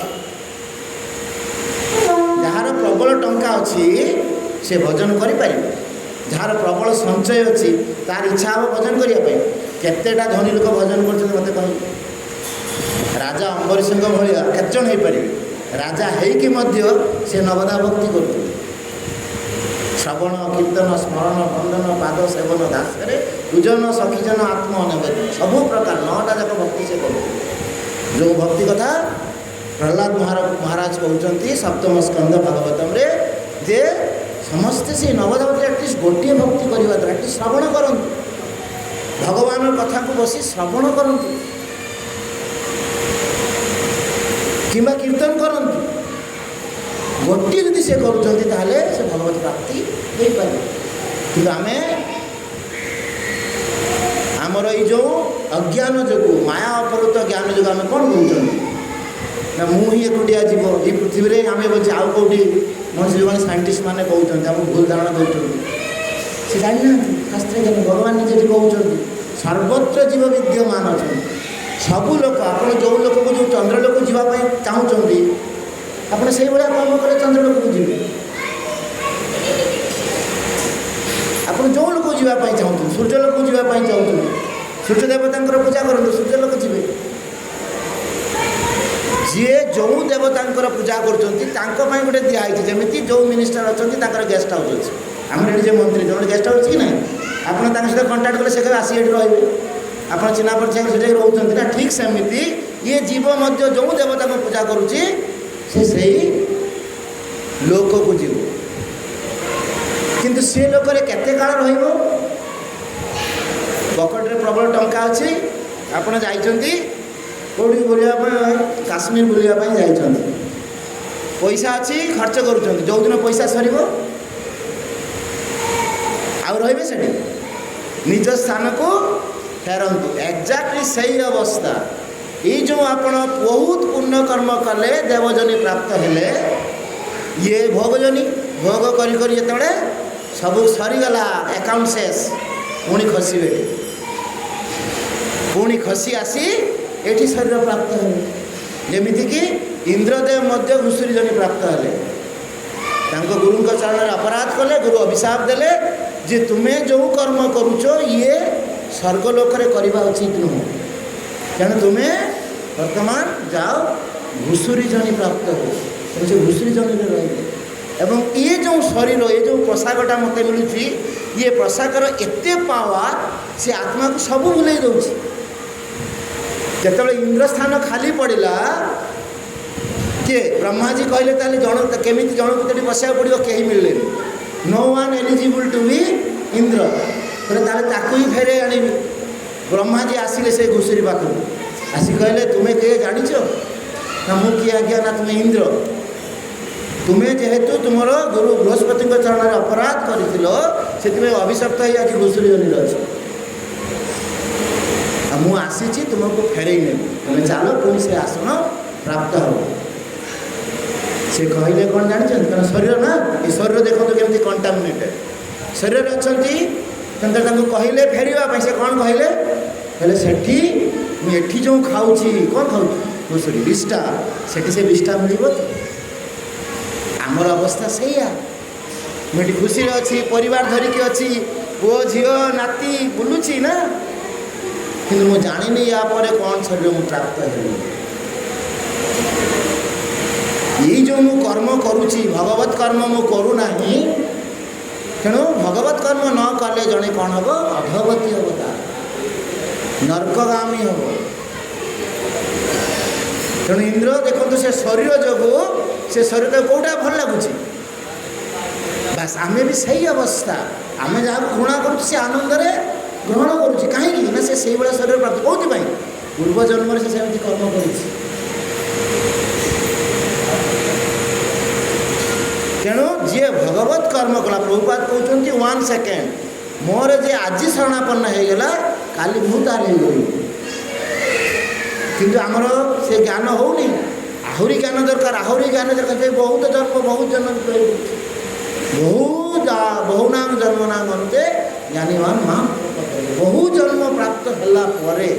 ଯାହାର ପ୍ରବଳ ଟଙ୍କା ଅଛି ସେ ଭଜନ କରିପାରିବ। ଯାହାର ପ୍ରବଳ ସଞ୍ଚୟ ଅଛି ତାର ଇଚ୍ଛା ହେବ ଭଜନ କରିବା ପାଇଁ। କେତେଟା ଧନୀ ଲୋକ ଭଜନ କରୁଛନ୍ତି ମୋତେ କହିବେ? ରାଜା ଅମ୍ବରୀଶଙ୍କ ଭଳିଆ କେତେଜଣ ହେଇପାରିବେ? ରାଜା ହେଇକି ମଧ୍ୟ ସେ ନବଦା ଭକ୍ତି କରୁଛନ୍ତି। ଶ୍ରବଣ କୀର୍ତ୍ତନ ସ୍ମରଣ ବନ୍ଦନ ପାଦ ସେବନ ଦାସରେ ପୂଜନ ସଖିଜନ ଆତ୍ମ ଅନିବେଦନ, ସବୁ ପ୍ରକାର 9ଟା ଯାକ ଭକ୍ତି ସେ କରୁଛନ୍ତି। ଯେଉଁ ଭକ୍ତି କଥା ପ୍ରହ୍ଲାଦ ମହାରାଜ କହୁଛନ୍ତି ସପ୍ତମ ସ୍କନ୍ଧ ଭାଗବତମରେ, ଯେ ସମସ୍ତେ ସେଇ ନବଦା ଭକ୍ତି ଆଟଲିଷ୍ଟ ଗୋଟିଏ ଭକ୍ତି କରିବା ଦ୍ୱାରା ଆଟଲିଷ୍ଟ ଶ୍ରବଣ କରନ୍ତୁ, ଭଗବାନଙ୍କ କଥାକୁ ବସି ଶ୍ରବଣ କରନ୍ତୁ କିମ୍ବା କୀର୍ତ୍ତନ କରନ୍ତୁ। ଗୋଟିଏ ଯଦି ସେ କରୁଛନ୍ତି ତାହେଲେ ସେ ଭଗବତ ପ୍ରାପ୍ତି ହେଇପାରିବ। କିନ୍ତୁ ଆମେ ଆମର ଏଇ ଯେଉଁ ଅଜ୍ଞାନ ଯୋଗୁଁ, ମାୟା ଅପହୃତ ଜ୍ଞାନ ଯୋଗୁଁ ଆମେ କ'ଣ କହୁଛନ୍ତି ନା ମୁଁ ହିଁ ଏକୁଟିଆ ଯିବ ଏଇ ପୃଥିବୀରେ। ଆମେ ବলছি ଆଉ କେଉଁଠି ମଣିଷ ଯେଉଁମାନେ ସାଇଣ୍ଟିଷ୍ଟ ମାନେ କହୁଛନ୍ତି ଆମକୁ ଭୁଲ ଧାରଣା ଦେଉଛନ୍ତି। ସେ ଜାଣିନାହାନ୍ତି ଶାସ୍ତ୍ର ଜ୍ଞାନ। ଭଗବାନ ନିଜେ କହୁଛନ୍ତି ସର୍ବତ୍ର ଜୀବ ବିଦ୍ୟମାନ ଅଛନ୍ତି। ସବୁ ଲୋକ, ଆପଣ ଯେଉଁ ଲୋକକୁ ଯେଉଁ ଚନ୍ଦ୍ରଲୋକକୁ ଯିବା ପାଇଁ ଚାହୁଁଛନ୍ତି ଆପଣ ସେଇଭଳିଆ କର୍ମ କଲେ ଚନ୍ଦ୍ରଲୋକକୁ ଯିବେ। ଆପଣ ଯେଉଁ ଲୋକକୁ ଯିବା ପାଇଁ ଚାହୁଁଛନ୍ତି, ସୂର୍ଯ୍ୟଲୋକକୁ ଯିବା ପାଇଁ ଚାହୁଁଛନ୍ତି, ସୂର୍ଯ୍ୟ ଦେବତାଙ୍କର ପୂଜା କରନ୍ତୁ, ସୂର୍ଯ୍ୟଲୋକ ଯିବେ। ଯିଏ ଯେଉଁ ଦେବତାଙ୍କର ପୂଜା କରୁଛନ୍ତି ତାଙ୍କ ପାଇଁ ଗୋଟେ ଦିଆହେଇଛି। ଯେମିତି ଯେଉଁ ମିନିଷ୍ଟର ଅଛନ୍ତି ତାଙ୍କର ଗେଷ୍ଟ ହାଉସ୍ ଅଛି। ଆମର ଏଠି ଯେ ମନ୍ତ୍ରୀ ଜଣେ ଗେଷ୍ଟ ହାଉସ୍ ଅଛି କି ନାହିଁ? ଆପଣ ତାଙ୍କ ସହିତ କଣ୍ଟାକ୍ଟ କଲେ ସେ କେବେ ଆସି ଏଠି ରହିବେ। ଆପଣ ଚିହ୍ନା ପରିଚୟ ସେଠି ରହୁଛନ୍ତି ନା? ଠିକ୍ ସେମିତି ଇଏ ଜୀବ ମଧ୍ୟ ଯେଉଁ ଦେବତାଙ୍କୁ ପୂଜା କରୁଛି ସେ ସେଇ ଲୋକକୁ ଯିବ। କିନ୍ତୁ ସେ ଲୋକରେ କେତେ କାଳ ରହିବ? ପକେଟରେ ପ୍ରବଳ ଟଙ୍କା ଅଛି, ଆପଣ ଯାଇଛନ୍ତି କେଉଁଠିକି ବୁଲିବା ପାଇଁ? କାଶ୍ମୀର ବୁଲିବା ପାଇଁ ଯାଇଛନ୍ତି, ପଇସା ଅଛି ଖର୍ଚ୍ଚ କରୁଛନ୍ତି। ଯେଉଁଦିନ ପଇସା ସରିବ ଆଉ ରହିବେ ସେଠି? ନିଜ ସ୍ଥାନକୁ ଫେରନ୍ତୁ। ଏକ୍ଜାକ୍ଟଲି ସେଇ ଅବସ୍ଥା। ଏଇ ଯେଉଁ ଆପଣ ବହୁତ ପୁଣ୍ୟକର୍ମ କଲେ, ଦେବଜନି ପ୍ରାପ୍ତ ହେଲେ, ଇଏ ଭୋଗଜନି। ଭୋଗ କରି କରି ଯେତେବେଳେ ସବୁ ସରିଗଲା, ଆକାଉଣ୍ଟ ଶେଷ, ପୁଣି ଖସିବେ। ପୁଣି ଖସି ଆସି ଏଠି ଶରୀର ପ୍ରାପ୍ତ ହେବେ। ଯେମିତିକି ଇନ୍ଦ୍ରଦେବ ମଧ୍ୟ ଘୁଷୁରୀ ଜନି ପ୍ରାପ୍ତ ହେଲେ। ତାଙ୍କ ଗୁରୁଙ୍କ ଚରଣରେ ଅପରାଧ କଲେ, ଗୁରୁ ଅଭିଶାପ ଦେଲେ ଯେ ତୁମେ ଯେଉଁ କର୍ମ କରୁଛ ଇଏ ସ୍ୱର୍ଗଲୋକରେ କରିବା ଉଚିତ ନୁହଁ, ତେଣୁ ତୁମେ ବର୍ତ୍ତମାନ ଯାଅ ଘୁଷୁରୀ ଜନି ପ୍ରାପ୍ତ ହୁଅ। ତେଣୁ ସେ ଘୁଷୁରୀ ଜନିରେ ରହିଲେ। ଏବଂ ଇଏ ଯେଉଁ ଶରୀର, ଏ ଯେଉଁ ପୋଷାକଟା ମୋତେ ମିଳୁଛି, ଇଏ ପୋଷାକର ଏତେ ପାୱାର, ସେ ଆତ୍ମାକୁ ସବୁ ଭୁଲେଇ ଦେଉଛି। ଯେତେବେଳେ ଇନ୍ଦ୍ରସ୍ଥାନ ଖାଲି ପଡ଼ିଲା, କିଏ ବ୍ରହ୍ମାଜୀ କହିଲେ ତାହେଲେ କେମିତି ଜଣକୁ ସେଠି ବସିବାକୁ ପଡ଼ିବ, କେହି ମିଳିଲେନି। ନୋ ୱାନ୍ ଏଲିଜିବୁଲ୍ ଟୁ ବି ଇନ୍ଦ୍ର। ତାହେଲେ ତାକୁ ହିଁ ଫେରେଇ ଆଣିବି। ବ୍ରହ୍ମାଜୀ ଆସିଲେ ସେ ଘୁଷୁରୀ ପାଖକୁ, ଆସି କହିଲେ ତୁମେ କିଏ ଜାଣିଛ? ନା ମୁଁ କିଏ ଆଜ୍ଞା? ନା ତୁମେ ଇନ୍ଦ୍ର। ତୁମେ ଯେହେତୁ ତୁମର ଗୁରୁ ବୃହସ୍ପତିଙ୍କ ଚରଣରେ ଅପରାଧ କରିଥିଲ, ସେଥିପାଇଁ ଅଭିଶପ୍ତ ହେଇ ଆଜି ଘୁଷୁରୀ ଜନିରେ ଅଛି। ଆଉ ମୁଁ ଆସିଛି ତୁମକୁ ଫେରେଇ ନେବି, ତୁମେ ଚାଲ ପୁଣି ସେ ଆସନ ପ୍ରାପ୍ତ ହେବ। ସେ କହିଲେ କ'ଣ ଜାଣିଛନ୍ତି? କାରଣ ଶରୀର ନା, ଏ ଶରୀର ଦେଖନ୍ତୁ କେମିତି କଣ୍ଟାମିନେଟେଡ୍ ଶରୀରରେ ଅଛନ୍ତି। ତେଣୁ ତାଙ୍କୁ କହିଲେ ଫେରିବା ପାଇଁ, ସେ କ'ଣ କହିଲେ? କହିଲେ ସେଠି ମୁଁ ଏଠି ଯେଉଁ ଖାଉଛି, କ'ଣ ଖାଉଛି? ଘୁଷୁରୀ ବିଷ୍ଟା। ସେଠି ସେ ବିଷ୍ଟା ମିଳିବ ତ? ଆମର ଅବସ୍ଥା ସେଇଆ। ମୁଁ ଏଠି ଖୁସିରେ ଅଛି, ପରିବାର ଧରିକି ଅଛି, ପୁଅ ଝିଅ ନାତି ବୁଲୁଛି ନା, କିନ୍ତୁ ମୁଁ ଜାଣିନି ୟା ପରେ କ'ଣ ଶରୀର ମୁଁ ପ୍ରାପ୍ତ ହେବି। ଏଇ ଯେଉଁ ମୁଁ କର୍ମ କରୁଛି, ଭଗବତ କର୍ମ ମୁଁ କରୁନାହିଁ। ତେଣୁ ଭଗବତ କର୍ମ ନ କଲେ ଜଣେ କ'ଣ ହେବ? ଅଧୋଗତି ହେବ, ତାର ନର୍କଗାମୀ ହେବ। ତେଣୁ ଇନ୍ଦ୍ର ଦେଖନ୍ତୁ, ସେ ଶରୀର ଯୋଗୁଁ ସେ ଶରୀରଟା କେଉଁଟା ଭଲ ଲାଗୁଛି? ବାସ୍ ଆମେ ବି ସେଇ ଅବସ୍ଥା। ଆମେ ଯାହାକୁ ଘୃଣା କରୁଛୁ ସେ ଆନନ୍ଦରେ ଗ୍ରହଣ କରୁଛି। କାହିଁକି ନା ସେ ସେଇଭଳିଆ ଶରୀର ପ୍ରାପ୍ତ। କେଉଁଥିପାଇଁ? ପୂର୍ବ ଜନ୍ମରେ ସେ ସେମିତି କର୍ମ କରିଛି। ତେଣୁ ଯିଏ ଭଗବତ କର୍ମ କଲା, ପ୍ରଭୁପାଦ କହୁଛନ୍ତି 1 ସେକେଣ୍ଡ, ମୋର ଯେ ଆଜି ଶରଣାପନ୍ନ ହେଇଗଲା, କାଲି ମୁଁ ତାର ହେଇଗଲି। କିନ୍ତୁ ଆମର ସେ ଜ୍ଞାନ ହେଉନି। ଆହୁରି ଜ୍ଞାନ ଦରକାର, ଆହୁରି ଜ୍ଞାନ ଦରକାର। ବହୁତ ଜନ୍ମ, ବହୁତ ଜନ୍ମ ବହୁ ନାମ ଜନ୍ମ ନାମ ମତେ ଜ୍ଞାନୀମାନ ମା। ବହୁ ଜନ୍ମ ପ୍ରାପ୍ତ ହେଲା ପରେ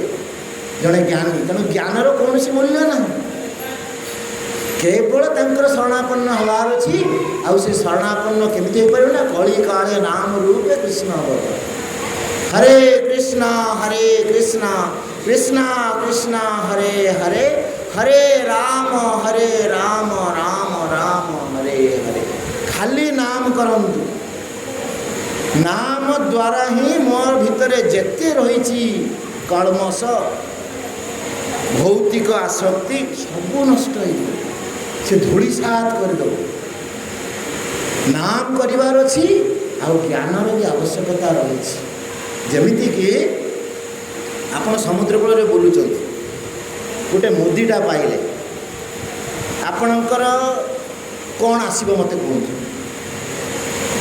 ଜଣେ ଜ୍ଞାନୀ। ତେଣୁ ଜ୍ଞାନର କୌଣସି ମୂଲ୍ୟ ନାହିଁ। କେବଳ ତାଙ୍କର ଶରଣାପନ୍ନ ହେବାର ଅଛି। ଆଉ ସେ ଶରଣାପନ୍ନ କେମିତି ହେଇପାରିବ? ନା କଳି କାଳେ ନାମ ରୂପେ କୃଷ୍ଣ ଅବତାର। ହରେ କୃଷ୍ଣ କୃଷ୍ଣ କୃଷ୍ଣ ହରେ ହରେ, ହରେ ରାମ ରାମ ରାମ ହରେ ହରେ। ଖାଲି ନାମ କରନ୍ତୁ। ନାମ ଦ୍ୱାରା ହିଁ ମୋ ଭିତରେ ଯେତେ ରହିଛି କଳମସ, ଭୌତିକ ଆସକ୍ତି ସବୁ ନଷ୍ଟ ହେଇଯିବ। ସେ ଧୂଳିସାତ କରିଦେବ। ନାମ କରିବାର ଅଛି, ଆଉ ଜ୍ଞାନର ବି ଆବଶ୍ୟକତା ରହିଛି। ଯେମିତିକି ଆପଣ ସମୁଦ୍ର କୂଳରେ ବୁଲୁଛନ୍ତି, ଗୋଟେ ମୁଦିଟା ପାଇଲେ, ଆପଣଙ୍କର କ'ଣ ଆସିବ ମୋତେ କୁହନ୍ତୁ?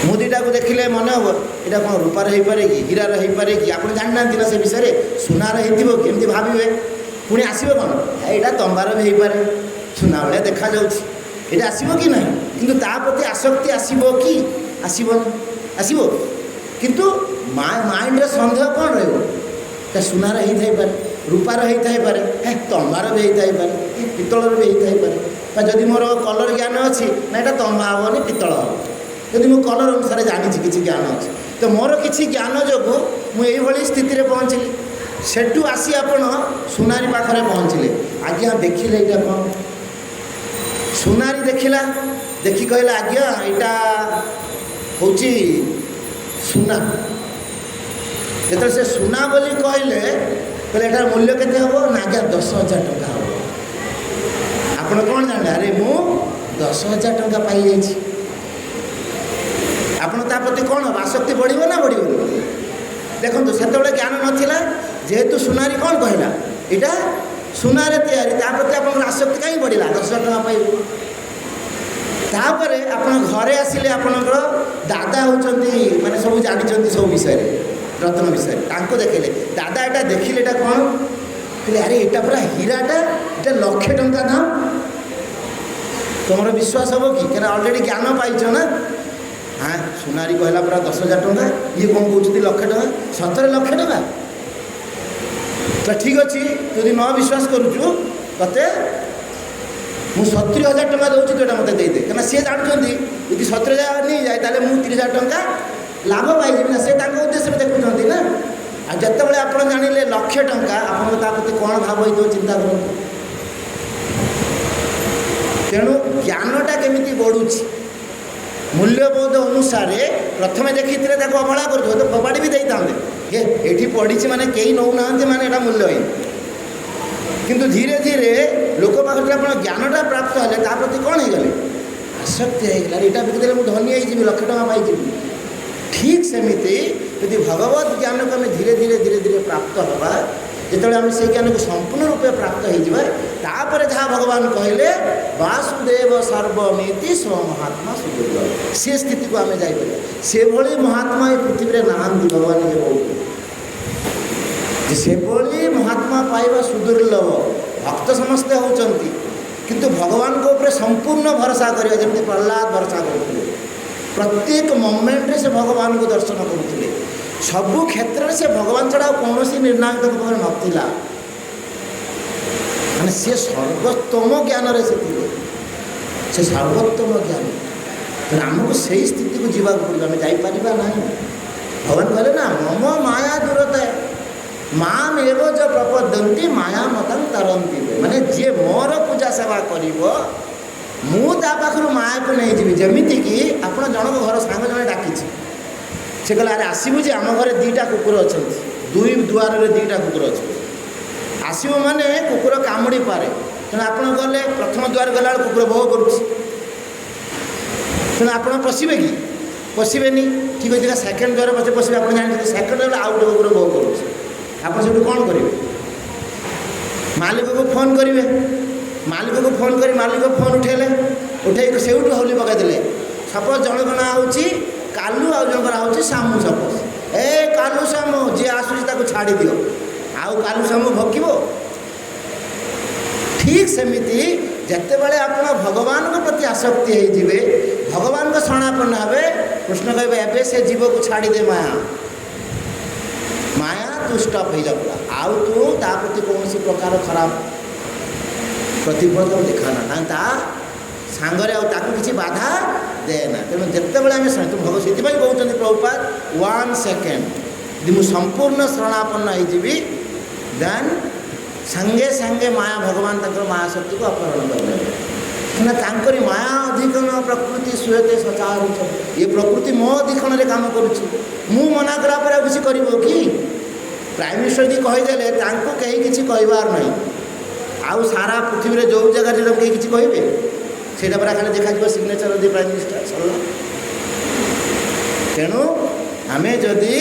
ମୁଦିଟାକୁ ଦେଖିଲେ ମନେ ହେବ ଏଇଟା କ'ଣ ରୂପାର ହେଇପାରେ କି, ହୀରାର ହେଇପାରେ କି? ଆପଣ ଜାଣିନାହାନ୍ତି ନା ସେ ବିଷୟରେ। ସୁନାର ହେଇଥିବ କି? ଏମିତି ଭାବିବେ। ପୁଣି ଆସିବ କ'ଣ? ଏଇଟା ତମ୍ବାର ବି ହେଇପାରେ, ସୁନା ଭଳିଆ ଦେଖାଯାଉଛି, ଏଇଟା ଆସିବ କି ନାହିଁ? କିନ୍ତୁ ତା ପ୍ରତି ଆସକ୍ତି ଆସିବ କି? ଆସିବନି। ଆସିବ, କିନ୍ତୁ ମାଇଣ୍ଡରେ ସନ୍ଦେହ କ'ଣ ରହିବ? এটা সোনার ହେଇଥାଇପାରେ, ରୂପାର ହେଇଥାଇପାରେ, ତମ୍ବାର ବି ହେଇଥାଇପାରେ, ପିତ୍ତଳର ବି ହେଇଥାଇପାରେ। ବା ଯଦି ମୋର କଲର୍ ଜ୍ଞାନ ଅଛି, ନା ଏଇଟା ତମ୍ବା ହେବନି ପିତ୍ତଳ ହେବ। ଯଦି ମୁଁ କଲର୍ ଅନୁସାରେ ଜାଣିଛି, କିଛି ଜ୍ଞାନ ଅଛି, ତ ମୋର କିଛି ଜ୍ଞାନ ଯୋଗୁଁ ମୁଁ ଏଇଭଳି ସ୍ଥିତିରେ ପହଞ୍ଚିଲି। ସେଠୁ ଆସି ଆପଣ ସୁନାରୀ ପାଖରେ ପହଞ୍ଚିଲେ। ଆଜ୍ଞା ଦେଖିଲେ ଏଇଟା କ'ଣ? ସୁନାରୀ ଦେଖିଲା, ଦେଖି କହିଲା ଆଜ୍ଞା ଏଇଟା ହେଉଛି ସୁନା। ଯେତେବେଳେ ସେ ସୁନା ବୋଲି କହିଲେ, କହିଲେ ଏଟାର ମୂଲ୍ୟ କେତେ ହେବ? ନା ଆଜ୍ଞା 10,000 ଟଙ୍କା ହେବ। ଆପଣ କ'ଣ ଜାଣିଲେ? ଆରେ ମୁଁ 10,000 ଟଙ୍କା ପାଇଯାଇଛି। ଆପଣ ତା ପ୍ରତି କ'ଣ ହେବ? ଆସକ୍ତି ବଢ଼ିବ ନା ବଢ଼ିବନି? ଦେଖନ୍ତୁ ସେତେବେଳେ ଜ୍ଞାନ ନଥିଲା, ଯେହେତୁ ସୁନାରୀ କ'ଣ କହିଲା ଏଇଟା ସୁନାରେ ତିଆରି, ତା ପ୍ରତି ଆପଣଙ୍କର ଆସକ୍ତି କାହିଁ ବଢ଼ିଲା? 10,000 ଟଙ୍କା ପାଇବ। ତାପରେ ଆପଣ ଘରେ ଆସିଲେ, ଆପଣଙ୍କର ଦାଦା ହେଉଛନ୍ତି ମାନେ ସବୁ ଜାଣିଛନ୍ତି ସବୁ ବିଷୟରେ, ରତ୍ନ ବିଷୟରେ, ତାଙ୍କୁ ଦେଖେଇଲେ। ଦାଦା ଏଇଟା ଦେଖିଲେ, ଏଇଟା କ'ଣ? କହିଲେ ଆରେ ଏଇଟା ପୁରା ହୀରାଟା, ଏଇଟା 1,00,000 ଟଙ୍କା ଦାମ। ତୁମର ବିଶ୍ୱାସ ହେବ କି? କାରଣ ଅଲରେଡ଼ି ଜ୍ଞାନ ପାଇଛ ନା। ହଁ, ସୁନାରୀ କହିଲା ପୁରା 10,000 ଟଙ୍କା, ଇଏ କ'ଣ କହୁଛନ୍ତି 1,00,000 ଟଙ୍କା? ସତରେ 1,00,000 ଟଙ୍କା? ତ ଠିକ୍ ଅଛି, ଯଦି ନ ବିଶ୍ୱାସ କରୁଛୁ ତତେ ମୁଁ 70,000 ଟଙ୍କା ଦେଉଛି ତୁ ଏଇଟା ମୋତେ ଦେଇଦେ, କାହିଁକିନା ସିଏ ଜାଣୁଛନ୍ତି ଯଦି 70,000 ନେଇଯାଏ ତାହେଲେ ମୁଁ 30,000 ଟଙ୍କା ଲାଭ ପାଇଯିବି ନା, ସେ ତାଙ୍କ ଉଦ୍ଦେଶ୍ୟରେ ଦେଖୁଛନ୍ତି ନା। ଆଉ ଯେତେବେଳେ ଆପଣ ଜାଣିଲେ 1,00,000 ଟଙ୍କା, ଆପଣଙ୍କ ତା ପ୍ରତି କ'ଣ ଭାବ ହେଇଥିବ ଚିନ୍ତା କରନ୍ତୁ। ତେଣୁ ଜ୍ଞାନଟା କେମିତି ବଢ଼ୁଛି, ମୂଲ୍ୟବୋଧ ଅନୁସାରେ ପ୍ରଥମେ ଦେଖିଥିଲେ ତାକୁ ଅବହେଳା କରୁଥିବ ତ ଫୋପାଡ଼ି ବି ଦେଇଥାନ୍ତେ, ଏଇଠି ପଢ଼ିଛି ମାନେ କେହି ନେଉନାହାନ୍ତି ମାନେ ଏଇଟା ମୂଲ୍ୟହୀନ। କିନ୍ତୁ ଧୀରେ ଧୀରେ ଲୋକ ପାଖରେ ଆପଣ ଜ୍ଞାନଟା ପ୍ରାପ୍ତ ହେଲେ ତା ପ୍ରତି କ'ଣ ହେଇଗଲେ, ଆସକ୍ତି ହେଇଗଲା। ଏଇଟା ବିକିଦେଲେ ମୁଁ ଧନୀ ହେଇଯିବି, 1,00,000 ଟଙ୍କା ପାଇଯିବି। ଠିକ୍ ସେମିତି ଯଦି ଭଗବତ ଜ୍ଞାନକୁ ଆମେ ଧୀରେ ଧୀରେ ଧୀରେ ଧୀରେ ପ୍ରାପ୍ତ ହେବା, ଯେତେବେଳେ ଆମେ ସେଇ ଜ୍ଞାନକୁ ସମ୍ପୂର୍ଣ୍ଣ ରୂପେ ପ୍ରାପ୍ତ ହେଇଯିବା, ତାପରେ ଯାହା ଭଗବାନ କହିଲେ ବାସୁଦେବ ସର୍ବମିତି ସ୍ୱ ମହାତ୍ମା ସୁଦୁର୍ଲଭ, ସେ ସ୍ଥିତିକୁ ଆମେ ଯାଇପାରିବା। ସେଭଳି ମହାତ୍ମା ଏ ପୃଥିବୀରେ ନାହାନ୍ତି। ଭଗବାନ ନିଜେ କହୁଛନ୍ତି ଯେ ସେଭଳି ମହାତ୍ମା ପାଇବା ସୁଦୁର୍ଲଭ। ଭକ୍ତ ସମସ୍ତେ ହେଉଛନ୍ତି, କିନ୍ତୁ ଭଗବାନଙ୍କ ଉପରେ ସମ୍ପୂର୍ଣ୍ଣ ଭରସା କରିବା, ଯେମିତି ପ୍ରହ୍ଲାଦ ଭରସା କରୁଥିଲେ। ପ୍ରତ୍ୟେକ ମୋମେଣ୍ଟରେ ସେ ଭଗବାନଙ୍କୁ ଦର୍ଶନ କରୁଥିଲେ। ସବୁ କ୍ଷେତ୍ରରେ ସେ ଭଗବାନ ଛଡ଼ା ଆଉ କୌଣସି ନିର୍ଣ୍ଣାୟକ ପାଖରେ ନଥିଲା। ମାନେ ସେ ସର୍ବୋତ୍ତମ ଜ୍ଞାନରେ ସେ ଥିଲେ, ସେ ସର୍ବୋତ୍ତମ ଜ୍ଞାନ। ତେଣୁ ଆମକୁ ସେଇ ସ୍ଥିତିକୁ ଯିବାକୁ ପଡ଼ିବ, ଆମେ ଯାଇପାରିବା ନାହିଁ। ଭଗବାନ କହିଲେ ନା ମମ ମାୟା ଦୂରତା ମାମ୍ ଏବ ଯ ପ୍ରପଦ୍ୟନ୍ତି ମାୟା ମତଂ ତରନ୍ତି। ମାନେ ଯିଏ ମୋର ପୂଜା ସେବା କରିବ ମୁଁ ତା ପାଖରୁ ମାୟାକୁ ନେଇଯିବି। ଯେମିତିକି ଆପଣ ଜଣଙ୍କ ଘର ସାଙ୍ଗ ଜଣେ ଡାକିଛି, ସେ କହିଲେ ଆରେ ଆସିବୁ ଯେ ଆମ ଘରେ 2ଟା କୁକୁର ଅଛନ୍ତି, 2 ଦୁଆରରେ 2ଟା କୁକୁର ଅଛନ୍ତି। ଆସିବ ମାନେ କୁକୁର କାମୁଡ଼ି ପାରେ, ତେଣୁ ଆପଣ ଗଲେ ପ୍ରଥମ ଦୁଆର ଗଲାବେଳେ କୁକୁର ଭୋଗ କରୁଛି, ତେଣୁ ଆପଣ ପଶିବେ କି? ପଶିବେନି। ଠିକ୍ ଅଛି, ସେକେଣ୍ଡ ଦୁଆର ପଛେ ପଶିବେ। ଆପଣ ଜାଣିଛନ୍ତି ସେକେଣ୍ଡ ଦୁଆର ଆଉ ଗୋଟେ କୁକୁର ଭୋଗ କରୁଛି, ଆପଣ ସେଠୁ କ'ଣ କରିବେ? ମାଲିକକୁ ଫୋନ୍ କରିବେ। ମାଲିକକୁ ଫୋନ୍ କରି ମାଲିକ ଫୋନ୍ ଉଠେଇଲେ, ଉଠେଇକି ସେଇଠୁ ହଉଲି ପକାଇଦେଲେ। ସପୋଜ୍ ଜଣଙ୍କ ନାଁ ହେଉଛି କାଲୁ, ଆଉ ଜଣଙ୍କ ନାଁ ହେଉଛି ସାମୁ। ସପୋଜ୍ କାଲୁ ସାମୁ ଯିଏ ଆସୁଛି ତାକୁ ଛାଡ଼ି ଦିଅ, ଆଉ କାଲୁ ସାମୁ ଭକିବ। ଠିକ୍ ସେମିତି ଯେତେବେଳେ ଆପଣ ଭଗବାନଙ୍କ ପ୍ରତି ଆସକ୍ତି ହେଇଯିବେ, ଭଗବାନଙ୍କ ଶରଣାପନ୍ନ ହେବେ, କୃଷ୍ଣ କହିବେ ଏବେ ସେ ଜୀବକୁ ଛାଡ଼ିଦେ ମାୟା, ମାୟା ତୁ ଷ୍ଟପ୍ ହେଇଯାଉଥିଲା, ଆଉ ତୁ ତା ପ୍ରତି କୌଣସି ପ୍ରକାର ଖରାପ ପ୍ରତିଫଳ ଦେଖାନା, କାରଣ ତା ସାଙ୍ଗରେ ଆଉ ତାକୁ କିଛି ବାଧା ଦେନା। ତେଣୁ ଯେତେବେଳେ ଆମେ ସେଥିପାଇଁ କହୁଛନ୍ତି ପ୍ରଭୁପାଦ 1 ସେକେଣ୍ଡ ଯଦି ମୁଁ ସମ୍ପୂର୍ଣ୍ଣ ଶରଣାପନ୍ନ ହେଇଯିବି, ଦେନ୍ ସାଙ୍ଗେ ସାଙ୍ଗେ ମାୟା ଭଗବାନ ତାଙ୍କର ମାୟା ଶକ୍ତିକୁ ଅପହରଣ କରିନେବେ। କାହିଁକିନା ତାଙ୍କରି ମାୟା ଅଧିକରଣ ପ୍ରକୃତି ସୁୟତେ ସଚାରୁଛ, ଏ ପ୍ରକୃତି ମୋ ଅଧିକଣରେ କାମ କରୁଛି। ମୁଁ ମନା କଲା ପରେ ଆଉ କିଛି କରିବ କି? ପ୍ରାଇମ୍ ମିନିଷ୍ଟର ଯଦି କହିଦେଲେ ତାଙ୍କୁ କେହି କିଛି କହିବାର ନାହିଁ, ଆଉ ସାରା ପୃଥିବୀରେ ଯେଉଁ ଜାଗାରେ ତାଙ୍କୁ କେହି କିଛି କହିବେ? ସେଇଟା ପୁରା ଖାଲି ଦେଖାଯିବ ସିଗ୍ନେଚର ଯଦି ପ୍ରାଇମ୍ ମିନିଷ୍ଟର ସରିଲା। ତେଣୁ ଆମେ ଯଦି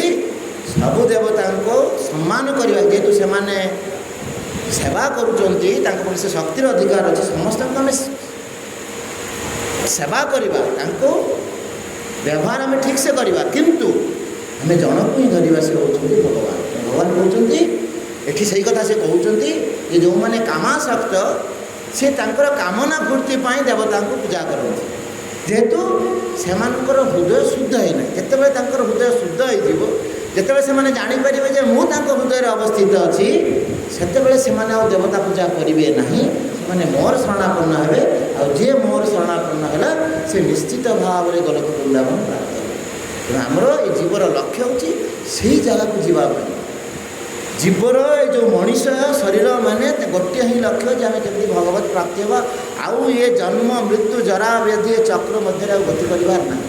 ସବୁ ଦେବତାଙ୍କୁ ସମ୍ମାନ କରିବା, ଯେହେତୁ ସେମାନେ ସେବା କରୁଛନ୍ତି, ତାଙ୍କ ଉପରେ ସେ ଶକ୍ତିର ଅଧିକାର ଅଛି, ସମସ୍ତଙ୍କୁ ଆମେ ସେବା କରିବା, ତାଙ୍କୁ ବ୍ୟବହାର ଆମେ ଠିକ୍ସେ କରିବା, କିନ୍ତୁ ଆମେ ଜଣକୁ ହିଁ ଧରିବା, ସେ ହେଉଛନ୍ତି ଭଗବାନ। ଭଗବାନ କହୁଛନ୍ତି ଏଠି ସେଇ କଥା ସେ କହୁଛନ୍ତି ଯେ ଯେଉଁମାନେ କାମାସକ୍ତ ସେ ତାଙ୍କର କାମନା ପୂର୍ତ୍ତି ପାଇଁ ଦେବତାଙ୍କୁ ପୂଜା କରନ୍ତି, ଯେହେତୁ ସେମାନଙ୍କର ହୃଦୟ ଶୁଦ୍ଧ ହେଇନାହିଁ। ଯେତେବେଳେ ତାଙ୍କର ହୃଦୟ ଶୁଦ୍ଧ ହେଇଯିବ, ଯେତେବେଳେ ସେମାନେ ଜାଣିପାରିବେ ଯେ ମୁଁ ତାଙ୍କ ହୃଦୟରେ ଅବସ୍ଥିତ ଅଛି, ସେତେବେଳେ ସେମାନେ ଆଉ ଦେବତା ପୂଜା କରିବେ ନାହିଁ, ସେମାନେ ମୋର ଶରଣାପନ୍ନ ହେବେ। ଆଉ ଯିଏ ମୋର ଶରଣାପନ୍ନ ହେଲା ସେ ନିଶ୍ଚିତ ଭାବରେ ଗୋଲକ ବୃନ୍ଦାବନ ପ୍ରାପ୍ତ ହେବ। ତେଣୁ ଆମର ଏ ଜୀବର ଲକ୍ଷ୍ୟ ହେଉଛି ସେଇ ଜାଗାକୁ ଯିବା ପାଇଁ। ଜୀବର ଏ ଯେଉଁ ମଣିଷ ଶରୀର ମାନେ ଗୋଟିଏ ହିଁ ଲକ୍ଷ୍ୟ ଯେ ଆମେ କେମିତି ଭଗବତ ପ୍ରାପ୍ତି ହେବା, ଆଉ ଏ ଜନ୍ମ ମୃତ୍ୟୁ ଜରା ବ୍ୟାଧି ଏ ଚକ୍ର ମଧ୍ୟରେ ଆଉ ଗତି କରିବାର ନାହିଁ।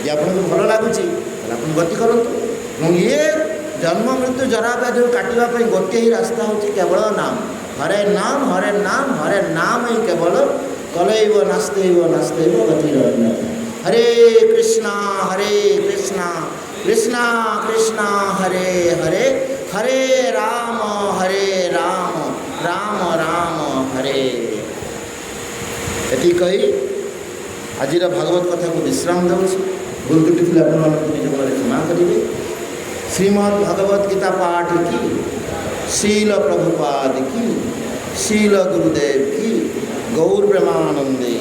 ଯଦି ଆପଣଙ୍କୁ ଭଲ ଲାଗୁଛି ତାହେଲେ ଆପଣ ଗତି କରନ୍ତୁ, ଏବଂ ଇଏ ଜନ୍ମ ମୃତ୍ୟୁ ଜରା ବ୍ୟାଧିକୁ କାଟିବା ପାଇଁ ଗୋଟିଏ ହିଁ ରାସ୍ତା ହେଉଛି କେବଳ ନାମ। ହରେ ନାମ ହରେ ନାମ ହରେ ନାମ ହିଁ କେବଳ କଲୈବ ନାସ୍ତୈବ ନାସ୍ତୈବ ଗତିରନ୍ୟ। ହରେ କୃଷ୍ଣା କୃଷ୍ଣା କୃଷ୍ଣା ହରେ ହରେ ହରେ ରାମ ରାମ ରାମ ହରେ। ଏଠି କହି ଆଜିର ଭାଗବତ କଥାକୁ ବିଶ୍ରାମ ଦେଉଛି। ଭୁଲ ତ୍ରୁଟି ଥିଲେ ଆପଣମାନଙ୍କୁ ନିଜ ମନରେ କ୍ଷମା କରିବେ। ଶ୍ରୀମଦ୍ ଭଗବତ ଗୀତା ପାଠ କି, ଶ୍ରୀଲ ପ୍ରଭୁପାଦ କି, ଶ୍ରୀଲ ଗୁରୁଦେବ କି, ଗୌର ପ୍ରେମାନନ୍ଦେ।